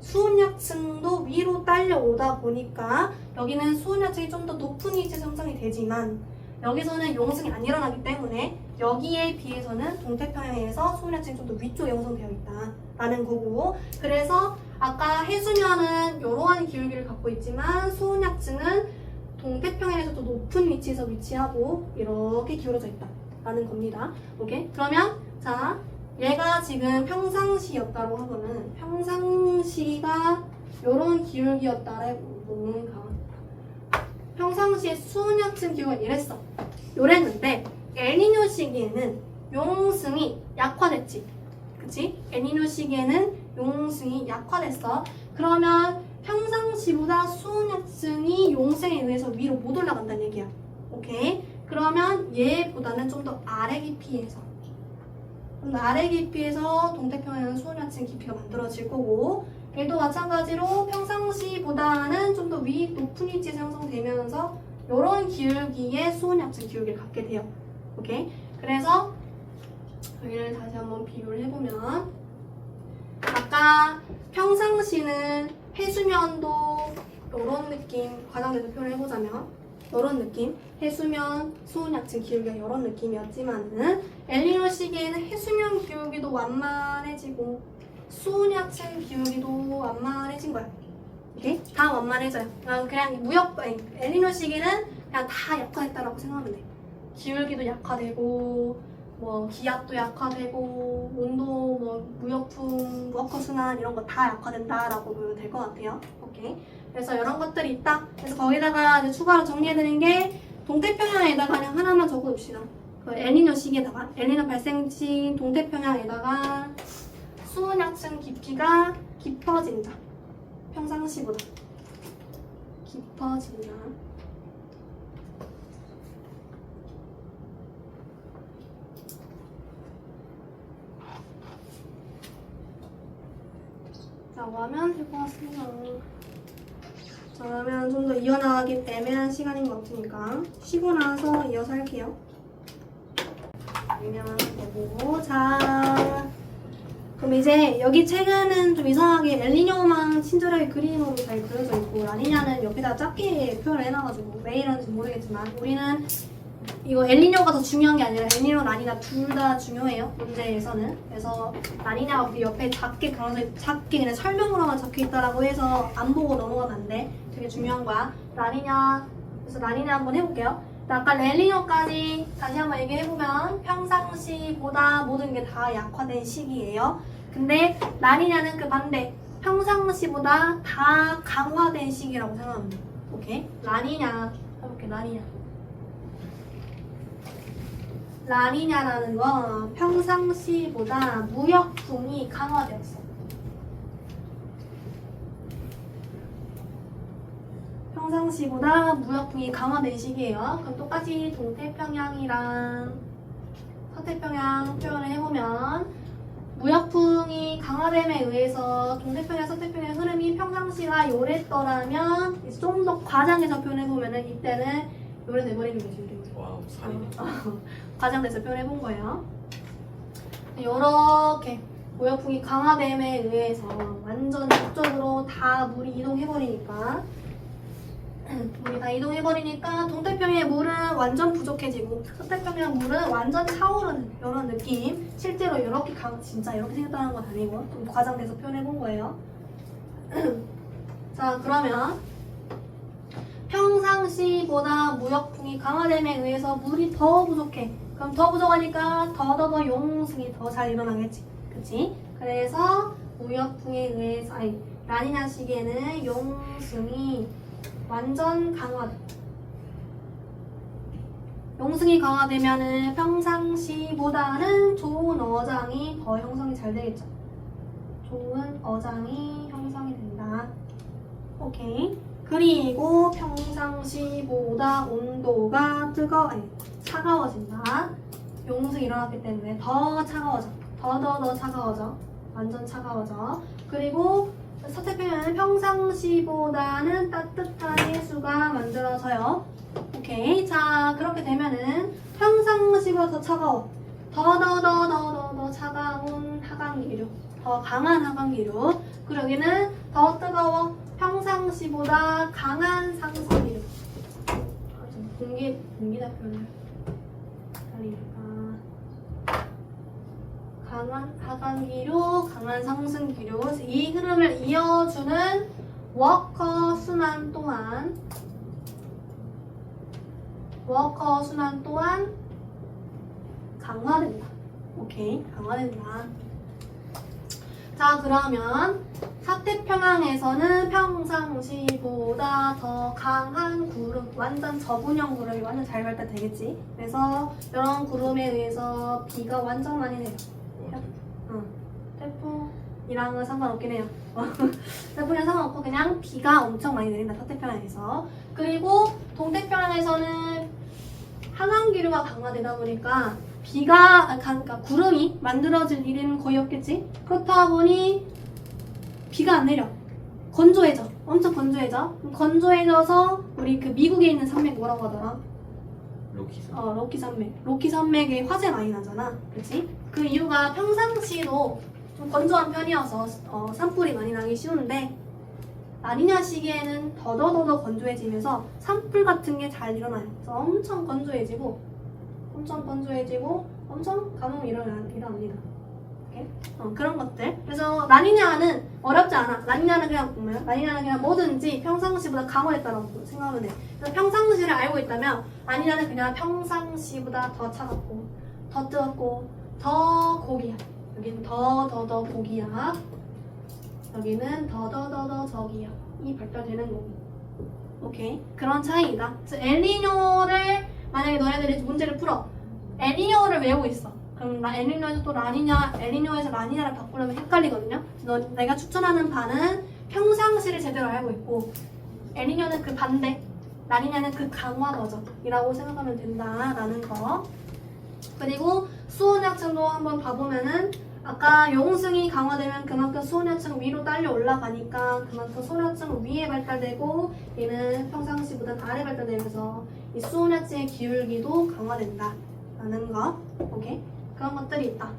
수온약층도 위로 딸려오다 보니까 여기는 수온약층이 좀 더 높은 위치에서 형성이 되지만 여기서는 용승이 안 일어나기 때문에 여기에 비해서는 동태평양에서 수온약층이 좀 더 위쪽에 형성되어 있다라는 거고, 그래서 아까 해수면은 이러한 기울기를 갖고 있지만 수온약층은 동태평양에서 더 높은 위치에서 위치하고 이렇게 기울어져 있다라는 겁니다. 오케이? 그러면 자, 얘가 지금 평상시였다고 하고는 평상시가 이런 기울기였다라고 뭔가 평상시에 수온약층 기울기가 이랬는데 엘니뇨 시기에는 용승이 약화됐지. 그치? 엘니뇨 시기에는 용승이 약화됐어. 그러면 평상시보다 수온약층이 용승에 의해서 위로 못 올라간다는 얘기야. 오케이? 그러면 얘보다는 좀 더 아래 깊이에서 동태평양은 수온약층 깊이가 만들어질 거고, 얘도 마찬가지로 평상시보다는 좀 더 높은 위치에서 형성되면서 이런 기울기의 수온약층 기울기를 갖게 돼요. 오케이? 그래서 여기를 다시 한번 비교를 해보면 아까 평상시는 해수면도 이런 느낌, 과장돼서 표현을 해보자면 이런 느낌, 해수면, 수온약층 기울기가 이런 느낌이었지만은 엘니뇨 시기에는 해수면 기울기도 완만해지고 수온약층 기울기도 완만해진 거야. 오케이? 다 완만해져요. 그냥 엘니뇨 시기는 그냥 다 약화됐다라고 생각하면 돼. 기울기도 약화되고 뭐 기압도 약화되고 온도, 뭐 무역풍, 무역허순환 이런 거 다 약화된다라고 보면 될 것 같아요. 오케이. 그래서 이런 것들이 있다. 그래서 거기다가 이제 추가로 정리해드린 게 동태평양에다가 그냥 하나만 적어둡시다. 그 엘니뇨 시기에다가 엘니뇨 발생 시 동태평양에다가 수온약층 깊이가 깊어진다. 평상시보다 깊어진다. 라고 하면 될 것 같습니다. 자, 그러면 좀 더 이어나가기 애매한 시간인 것 같으니까 쉬고 나서 이어서 할게요. 유명한 거고. 자, 그럼 이제 여기 책은 좀 이상하게 엘니뇨만 친절하게 그림으로 잘 그려져 있고 라니냐는 옆에다 작게 표현을 해놔가지고 왜 이런지 모르겠지만 우리는 이거 엘니뇨가 더 중요한 게 아니라 엘니뇨, 라니냐 둘 다 중요해요. 문제에서는. 그래서 라니냐가 옆에 작게 그냥 설명으로만 적혀있다라고 해서 안 보고 넘어가면 안 돼. 되게 중요한 거야. 라니냐, 그래서 라니냐 한번 해볼게요. 아까 엘니뇨까지 다시 한번 얘기해보면 평상시보다 모든 게 다 약화된 시기예요. 근데 라니냐는 그 반대, 평상시보다 다 강화된 시기라고 생각하면 돼. 오케이. 라니냐 해볼게. 라니냐라는 건 평상시보다 무역풍이 강화되었어. 평상시보다 무역풍이 강화된 시기예요. 그럼 똑같이 동태평양이랑 서태평양 표현을 해보면 무역풍이 강화됨에 의해서 동태평양, 서태평양 흐름이 평상시가 요랬더라면 좀 더 과장해서 표현해보면은 이때는 요래돼버리는 거지. 와우, 살이네. 과장돼서 표현해본 거예요. 이렇게 무역풍이 강화됨에 의해서 완전 북쪽으로 다 물이 이동해버리니까 동태평양의 물은 완전 부족해지고 서태평양 물은 완전 차오르는 이런 느낌. 실제로 이렇게 진짜 이렇게 생겼다는 건 아니고 좀 과장돼서 표현해본 거예요. 자, 그러면 평상시보다 무역풍이 강화됨에 의해서 물이 더 부족해. 그럼 더 부족하니까 더 용승이 더 잘 일어나겠지. 그치? 그래서 무역풍에 의해서 라니냐 시기에는 용승이 완전 강화돼. 용승이 강화되면은 평상시보다는 좋은 어장이 더 형성이 잘 되겠죠. 좋은 어장이 형성이 된다. 오케이. 그리고 평상시보다 온도가 차가워진다. 용승이 일어났기 때문에 더 차가워져. 더 차가워져. 완전 차가워져. 그리고 서태평양은 평상시보다는 따뜻한 해수가 만들어져요. 오케이. 자, 그렇게 되면은 평상시보다 더 차가워. 더 차가운 하강기류. 더 강한 하강기류. 그리고 여기는 더 뜨거워. 평상시보다 강한 상승기류. 공기다 표현을 달리니까. 강한 하강기류, 강한 상승기류. 이 흐름을 이어주는 워커 순환 또한 강화된다. 오케이, 강화된다. 자, 그러면 서태평양에서는 평상시보다 더 강한 구름, 완전 저분형 구름이 완전 잘 발달되겠지. 그래서 이런 구름에 의해서 비가 완전 많이 내려. 태풍이랑은 상관없긴 해요. 태풍이랑 상관없고 그냥 비가 엄청 많이 내린다. 서태평양에서. 그리고 동태평양에서는 하강기류가 강화되다 보니까 그러니까 구름이 만들어질 일은 거의 없겠지. 그렇다 보니 비가 안 내려. 건조해져. 엄청 건조해져. 건조해져서 우리 그 미국에 있는 산맥 뭐라고 하더라? 로키 산맥. 로키 산맥에 화재 많이 나잖아. 그치? 그 이유가 평상시도 좀 건조한 편이어서 산불이 많이 나기 쉬운데 라니냐 시기에는 더더 건조해지면서 산불 같은 게 잘 일어나요. 그래서 엄청 건조해지고 엄청 가뭄이 일어납니다. 오케이? 그런 것들. 그래서 라니냐는 어렵지 않아. 라니냐는 그냥 뭐든지 평상시보다 강화했다라고 생각하면 돼. 그래서 평상시를 알고 있다면 라니냐는 그냥 평상시보다 더 차갑고 더 뜨겁고 더 고기야. 여기는 더 고기야. 여기는 더 저기야. 이 발달되는 거고. 오케이? 그런 차이이다. 그래서 엘니뇨를 만약에 너네들이 문제를 풀어. 엘니뇨를 외우고 있어. 그럼 엘니뇨에서 또 엘니뇨에서 라니냐를 바꾸려면 헷갈리거든요. 내가 추천하는 바는 평상시를 제대로 알고 있고 엘니뇨는 그 반대, 라니냐는 그 강화 버전이라고 생각하면 된다라는 거. 그리고 수온약층도 한번 봐보면은 아까 용승이 강화되면 그만큼 수온약층 위로 딸려 올라가니까 그만큼 수온약층 위에 발달되고 얘는 평상시보다 아래 발달되면서 이 수온약층의 기울기도 강화된다 라는 거. 오케이? 그런 것들이 있다.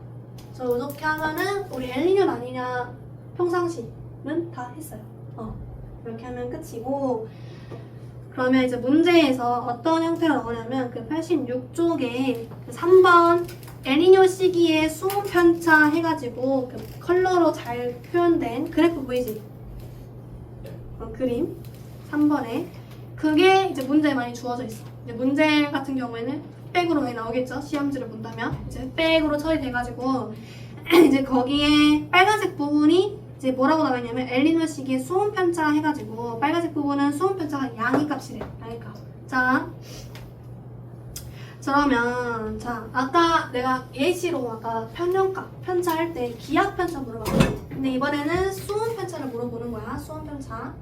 그래서 이렇게 하면은 우리 엘니뇨 라니냐 평상시는 다 했어요. 이렇게 하면 끝이고, 그러면 이제 문제에서 어떤 형태로 나오냐면 그 86쪽에 3번 엘니뇨 시기에 수온 편차 해가지고 그 컬러로 잘 표현된 그래프 보이지? 그림 3번에 그게 이제 문제에 많이 주어져 있어. 이제 문제 같은 경우에는 흑백으로 많이 나오겠죠? 시험지를 본다면 이제 흑백으로 처리돼가지고 이제 거기에 빨간색 부분이 이제 이제 뭐라고 나와 있냐면 엘리노 시기의 수온 편차 해가지고 빨간색 부분은 수온 편차가 양의 값이래. 양의 값. 자, 그러면 자 아까 내가 예시로 아까 편연값 편차 할 때 기압 편차 물어봤거든. 근데 이번에는 수온 편차를 물어보는 거야. 수온 편차.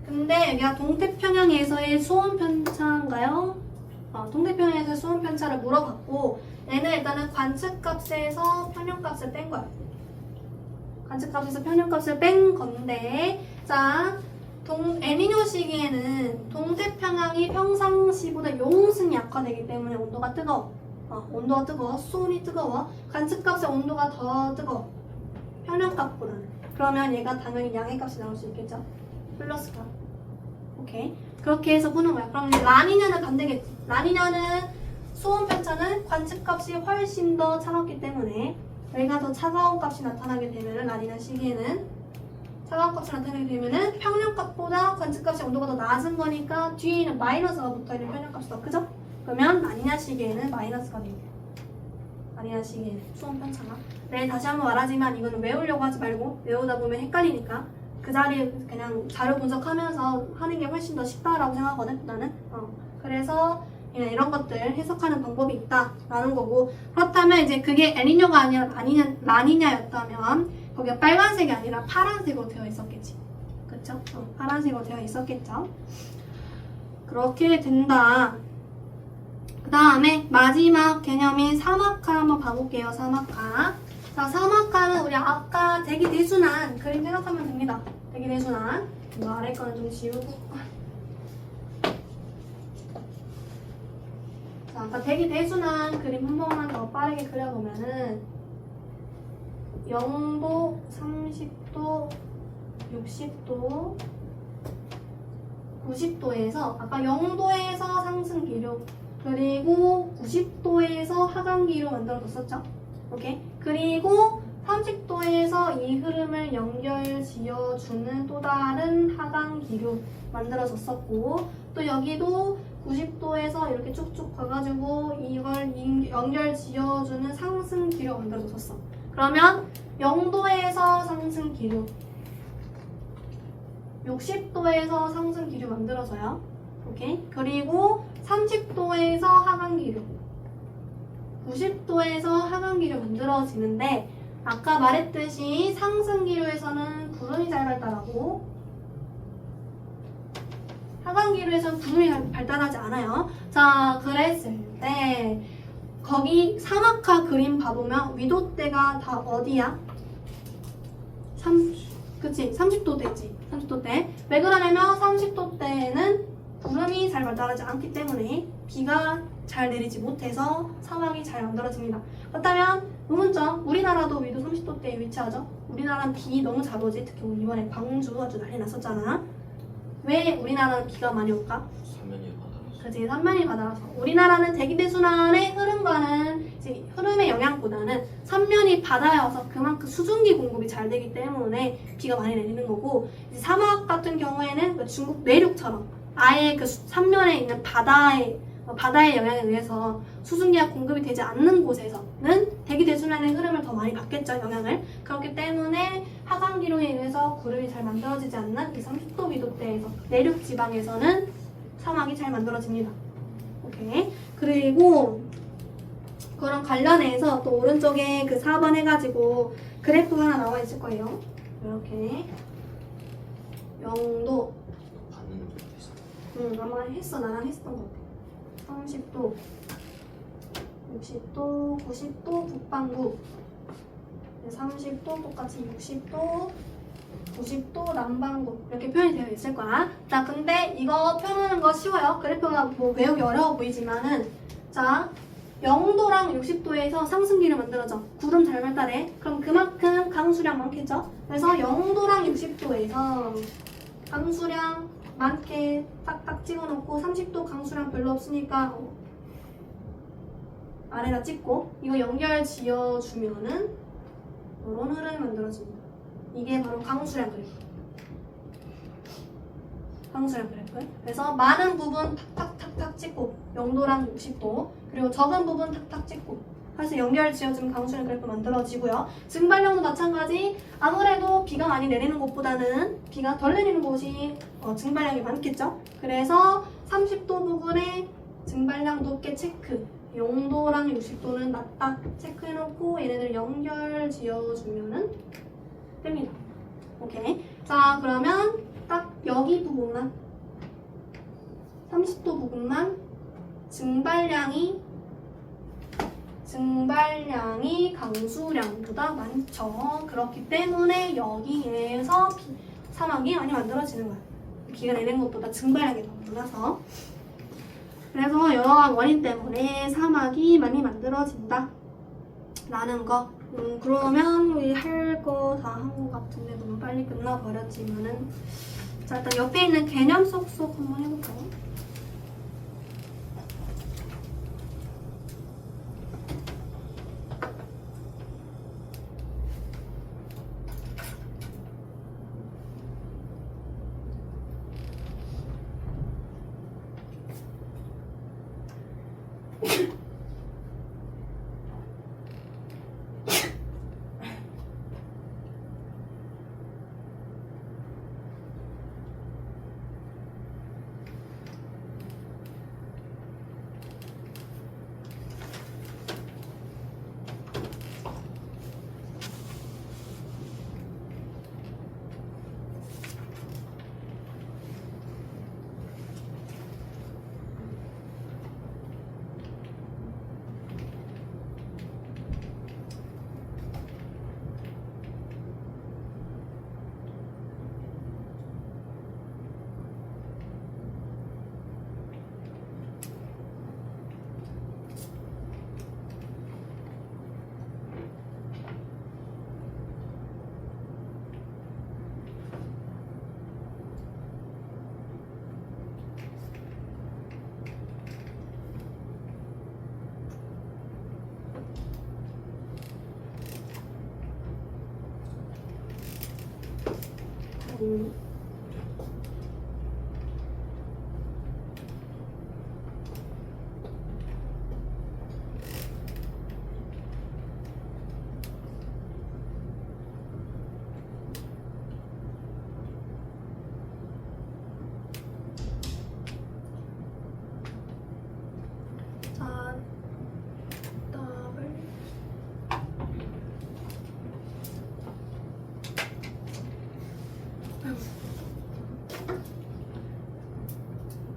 근데 여기가 동태평양에서의 수온 편차인가요? 동태평양에서의 수온 편차를 물어봤고 얘는 일단은 관측값에서 평균값을 뺀 거야. 관측값에서 평균값을 뺀 건데 자 엘니뇨 시기에는 동태평양이 평상시보다 용승이 약화되기 때문에 온도가 뜨거워. 온도가 뜨거워. 수온이 뜨거워. 관측값의 온도가 더 뜨거워. 평균값보다는. 그러면 얘가 당연히 양의 값이 나올 수 있겠죠? 플러스가. 오케이. 그렇게 해서 보는 거야. 그럼 라니냐는 반대겠지. 라니냐는 수온 편차는 관측값이 훨씬 더 차갑기 때문에 여기가 더 차가운 값이 나타나게 되면은 라니냐 시기에는 차가운 값이 나타나게 되면은 평균값보다 관측값의 온도가 더 낮은 거니까 뒤에는 마이너스가 붙어있는 평균값이 더 크죠? 그러면 라니냐 시기에는 마이너스가 됩니다. 라니냐 시기에는 수온 편차가. 네, 다시 한번 말하지만 이거는 외우려고 하지 말고 외우다 보면 헷갈리니까 그 자리에 그냥 자료 분석하면서 하는 게 훨씬 더 쉽다라고 생각하거든 나는. 그래서 이런 것들 해석하는 방법이 있다라는 거고 그렇다면 이제 그게 엘니뇨가 아니라 라니냐였다면 거기가 빨간색이 아니라 파란색으로 되어 있었겠지. 그쵸? 파란색으로 되어 있었겠죠. 그렇게 된다. 그 다음에 마지막 개념인 사막화 한번 봐볼게요. 사막화. 자, 사막화는 우리 아까 대기대순환 그림 생각하면 됩니다. 대기대순환. 이거 아래 거는 좀 지우고. 자, 아까 대기대순환 그림 한 번만 더 빠르게 그려보면은 0도, 30도, 60도, 90도에서 아까 0도에서 상승 기류 그리고 90도에서 하강 기류 만들어뒀었죠. 오케이. 그리고 30도에서 이 흐름을 연결 지어주는 또 다른 하강 기류 만들어졌었고 또 여기도 90도에서 이렇게 쭉쭉 가가지고 이걸 연결 지어주는 상승 기류 만들어졌었어. 그러면 0도에서 상승 기류 60도에서 상승 기류 만들어져요. 오케이. 그리고 30도에서 하강 기류 90도에서 하강 기류 만들어지는데 아까 말했듯이 상승 기류에서는 구름이 잘 발달하고 하강 기류에서는 구름이 잘 발달하지 않아요. 자, 그랬을 때 거기 사막화 그림 봐보면 위도대가 다 어디야? 그치? 30도대지. 30도대. 왜 그러냐면 30도대에는 구름이 잘 발달하지 않기 때문에 비가 잘 내리지 못해서 사막이 잘 만들어집니다. 그렇다면 의문점, 우리나라도 위도 30도대에 위치하죠? 우리나라는 비 너무 잘 오지? 특히 이번에 광주 아주 난리 났었잖아. 왜 우리나라는 비가 많이 올까? 삼면이 바다라서. 그치, 삼면이 바다라서. 우리나라는 대기대순환의 흐름과는 이제 흐름의 영향보다는 삼면이 바다에 와서 그만큼 수증기 공급이 잘 되기 때문에 비가 많이 내리는 거고 이제 사막 같은 경우에는 그 중국 내륙처럼 아예 그 삼면에 있는 바다의 영향에 의해서 수증기가 공급이 되지 않는 곳에서는 대기대순환의 흐름을 더 많이 받겠죠, 영향을. 그렇기 때문에 하강 기류에 의해서 구름이 잘 만들어지지 않는 이 30도 위도대에서 내륙 지방에서는 사막이 잘 만들어집니다. 오케이. 그리고 그랑 관련해서 또 오른쪽에 그 4번 해가지고 그래프 하나 나와 있을 거예요. 이렇게 0도 받는 것도 있어. 아마 했어. 나랑 했었던 것 같아. 30도 60도 90도 북반구 30도 똑같이 60도 90도 남반구 이렇게 표현이 되어 있을 거야. 자, 근데 이거 표현하는 거 쉬워요. 그래프가 뭐 외우기 어려워 보이지만은 자 0도랑 60도에서 상승기를 만들어져. 구름 잘 발달해. 그럼 그만큼 강수량 많겠죠? 그래서 0도랑 60도에서 강수량 많게 딱딱 찍어놓고 30도 강수량 별로 없으니까 아래다 찍고 이거 연결 지어주면은 이런 흐름이 만들어집니다. 이게 바로 강수량 그래프. 강수량 그래프. 그래서 많은 부분 탁탁탁탁 찍고 0도랑 60도 그리고 적은 부분 탁탁 찍고 사실 연결 지어주면 강수량 그래프 만들어지고요. 증발량도 마찬가지. 아무래도 비가 많이 내리는 곳보다는 비가 덜 내리는 곳이 증발량이 많겠죠. 그래서 30도 부근에 증발량 높게 체크. 용도랑 60도는 낮다 체크해놓고 얘네들 연결 지어주면은 됩니다. 오케이. 자, 그러면 딱 여기 부분만 30도 부분만 증발량이 강수량보다 많죠. 그렇기 때문에 여기에서 사막이 많이 만들어지는 거야. 비가 내리는 것보다 증발량이 더 많아서. 그래서 여러 원인 때문에 사막이 많이 만들어진다 라는 거. 그러면 우리 할 거 다 한 것 같은데 너무 빨리 끝나버렸지만은. 자, 일단 옆에 있는 개념 쏙쏙 한번 해볼까요? 자, 답을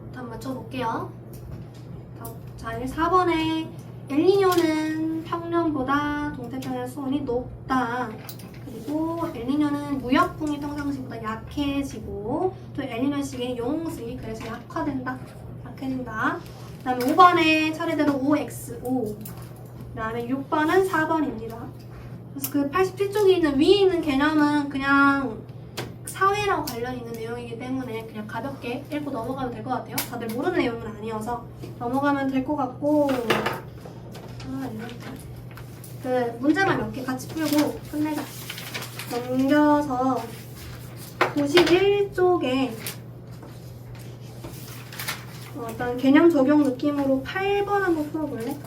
일단 맞춰볼게요. 자, 4번에 엘니뇨는 평년보다 동태평양 수온이 높다. 그리고 엘니뇨는 무역풍이 평상시보다 약해지고 또 엘니뇨 시기에 용수이 그래서 약화된다. 약해진다. 그 다음에 5번에 차례대로 OXO. 그 다음에 6번은 4번입니다. 그래서 그 87쪽에 있는 위에 있는 개념은 그냥 사회랑 관련 있는 내용이기 때문에 그냥 가볍게 읽고 넘어가면 될 것 같아요. 다들 모르는 내용은 아니어서 넘어가면 될 것 같고 이렇게 그 문제만 몇 개 같이 풀고 끝내자. 넘겨서 91쪽에 일단 개념 적용 느낌으로 8번 한번 풀어볼래?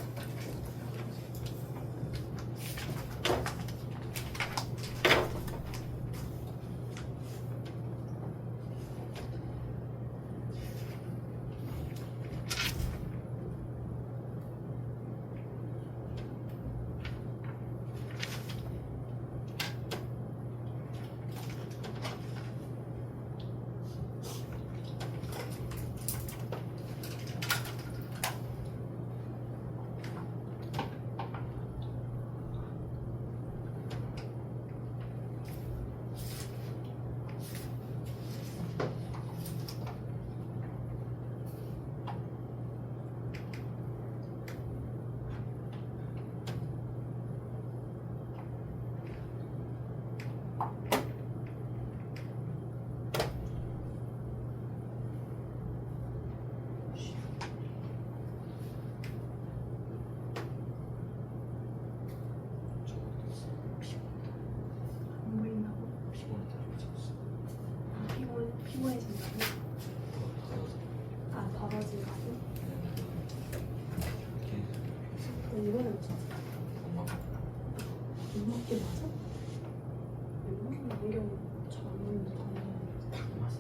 피곤해진다고? 아, 벌어진다고? 이거는 진짜 이게 맞아? 안경 잘 없는데. 딱 맞아.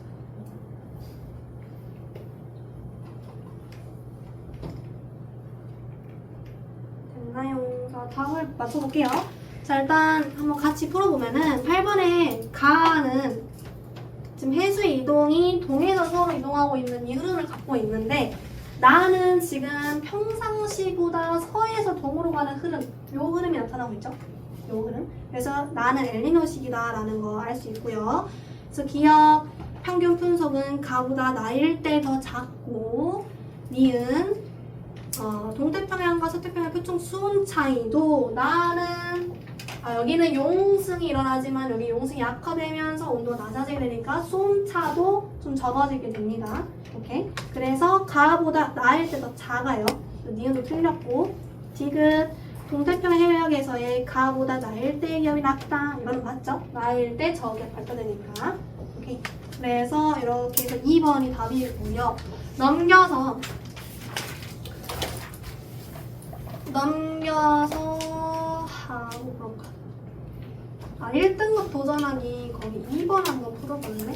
됐나요? 자, 답을 맞춰볼게요. 자, 일단 한번 같이 풀어보면은 8번에 가는 지금 해수 이동이 동에서 서로 이동하고 있는 이 흐름을 갖고 있는데 나는 지금 평상시보다 서에서 동으로 가는 흐름, 요 흐름이 나타나고 있죠? 요 흐름. 그래서 나는 엘니노식이다라는 거 알 수 있고요. 그래서 기억 평균 분석은 가보다 나일 때 더 작고 니은 동태평양과 서태평양 표층 수온 차이도 나는 여기는 용승이 일어나지만 여기 용승이 약화되면서 온도가 낮아지게 되니까 수온차도 좀 적어지게 됩니다. 오케이? 그래서 가보다 나일 때 더 작아요. 니은도 틀렸고 디귿 동태평양 해역에서의 가보다 나일 때의 기압이 낮다. 이건 맞죠? 나일 때 저기압 발달되니까. 오케이. 그래서 이렇게 해서 2번이 답이고요. 넘겨서 1등급 도전하기 거기 2번 한번 풀어볼래?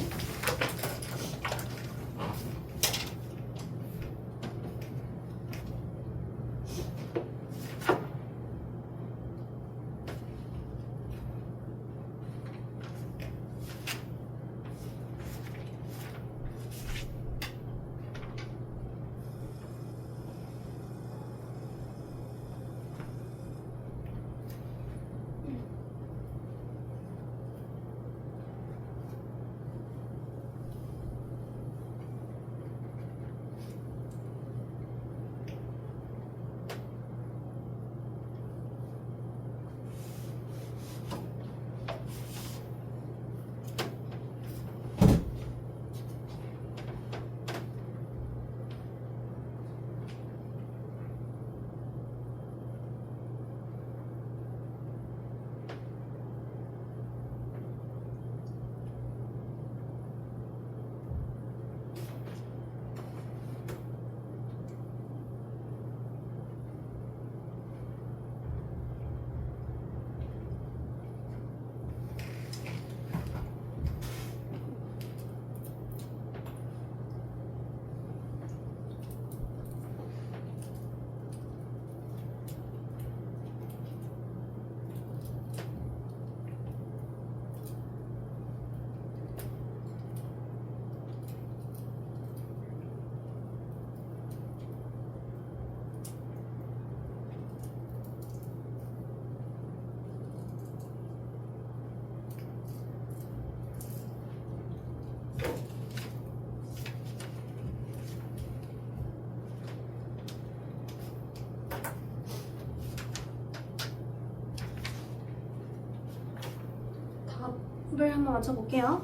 답을 한번 맞춰볼게요.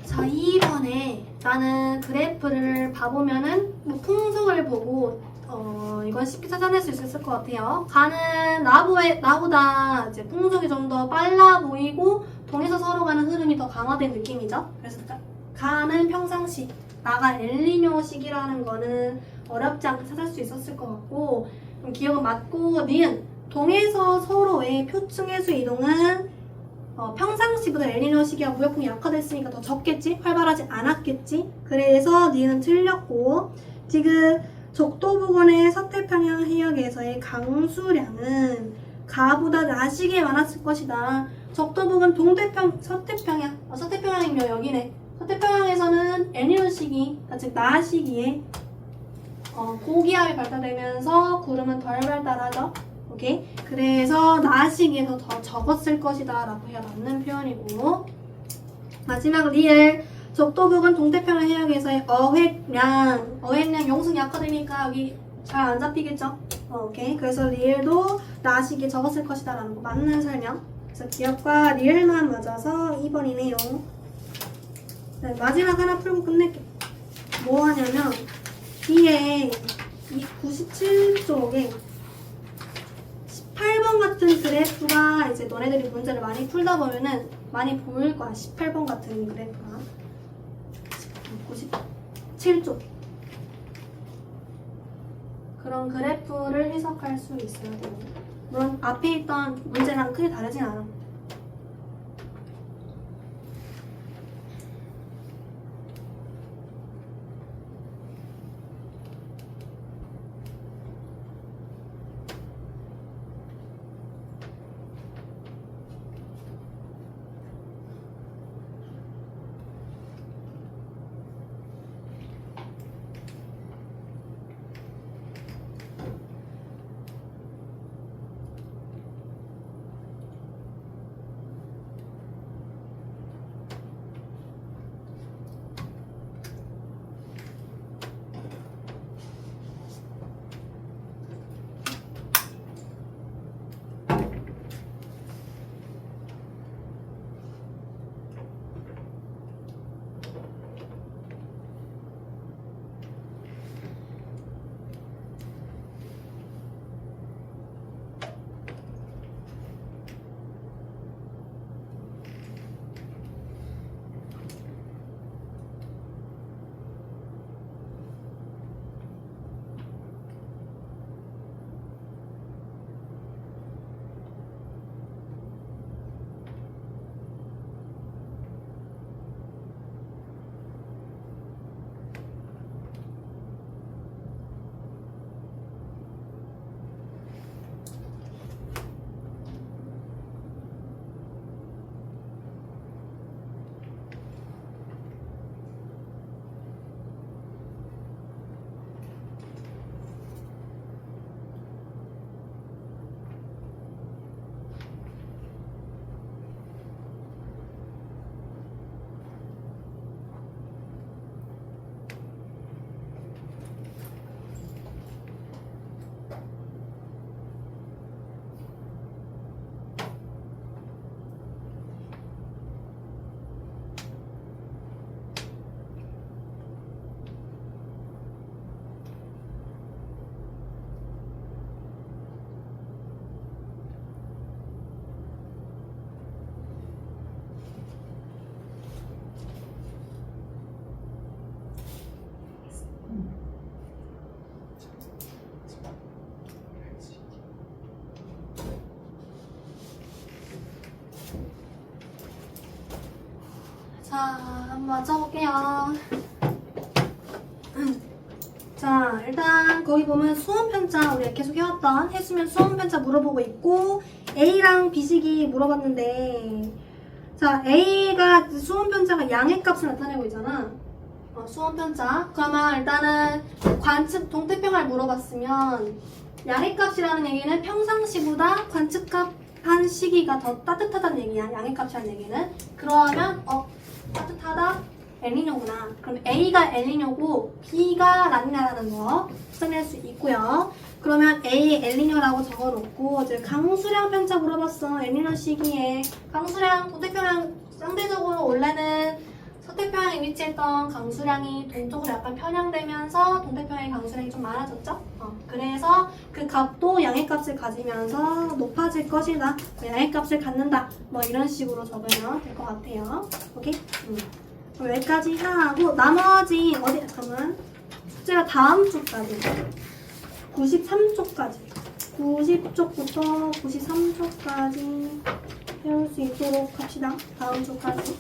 자, 2번에 나는 그래프를 봐보면은 뭐 풍속을 보고 이건 쉽게 찾아낼 수 있을 것 같아요. 가는 나보다 이제 풍속이 좀 더 빨라 보이고 동에서 서로 가는 흐름이 더 강화된 느낌이죠. 그래서 가는 평상시, 나가 엘니뇨식이라는 거는 어렵지 않게 찾을 수 있었을 것 같고 기억은 맞고 니은 동에서 서로의 표층 해수 이동은 평상시보다 엘니뇨 시기와 무역풍이 약화됐으니까 더 적겠지? 활발하지 않았겠지? 그래서 니은 틀렸고 지금 적도 부근의 서태평양 해역에서의 강수량은 가보다 나시기에 많았을 것이다. 적도 부근 서태평양이면 여기네. 서태평양에서는 엘니뇨 시기, 즉 나 시기에 고기압이 발달되면서 구름은 덜 발달하죠. 오케이? 그래서 나 시기에서 더 적었을 것이다 라고 해야 맞는 표현이고 마지막 리을 적도 부근 동태평양 해역에서의 어획량 용승 약화되니까 여기 잘 안 잡히겠죠? 오케이. 그래서 리을도 나 시기에 적었을 것이다 라는 거 맞는 설명. 그래서 기억과 리을만 맞아서 2번이네요. 네, 마지막 하나 풀고 끝낼게. 뭐 하냐면 뒤에 이 97쪽에 18번 같은 그래프가 이제 너네들이 문제를 많이 풀다 보면은 많이 보일 거야. 18번 같은 그래프가 97쪽. 그런 그래프를 해석할 수 있어야 돼요. 물론 앞에 있던 문제랑 크게 다르진 않아. 자, 한번 써볼게요. 자, 일단 거기 보면 수험편차 우리가 계속 해왔던 했으면 수험편차 물어보고 있고 A랑 B식이 물어봤는데 자, A가 수험편차가 양의 값을 나타내고 있잖아. 수험편차. 그러면 일단은 관측 동태평을 물어봤으면 양의 값이라는 얘기는 평상시보다 관측값 한 시기가 더 따뜻하다는 얘기야. 양의 값이라는 얘기는. 그러면 따뜻하다? 엘니뇨구나. 그럼 A가 엘니뇨고 B가 라니냐라는 거 찾아낼 수 있고요. 그러면 A 엘니뇨라고 적어놓고 이제 강수량 편차 물어봤어. 엘니뇨 시기에 강수량 동태평양 상대적으로 원래는 서태평양에 위치했던 강수량이 동쪽으로 약간 편향되면서 동태평양의 강수량이 좀 많아졌죠. 그래서 그 값도 양의 값을 가지면서 높아질 것이다. 양의 값을 갖는다. 뭐 이런 식으로 적으면 될 것 같아요. 오케이? 그럼 여기까지 하고 나머지 어디 잠깐만 숙제가 다음 주까지 93쪽까지 90쪽부터 93쪽까지 해올 수 있도록 합시다. 다음 주까지.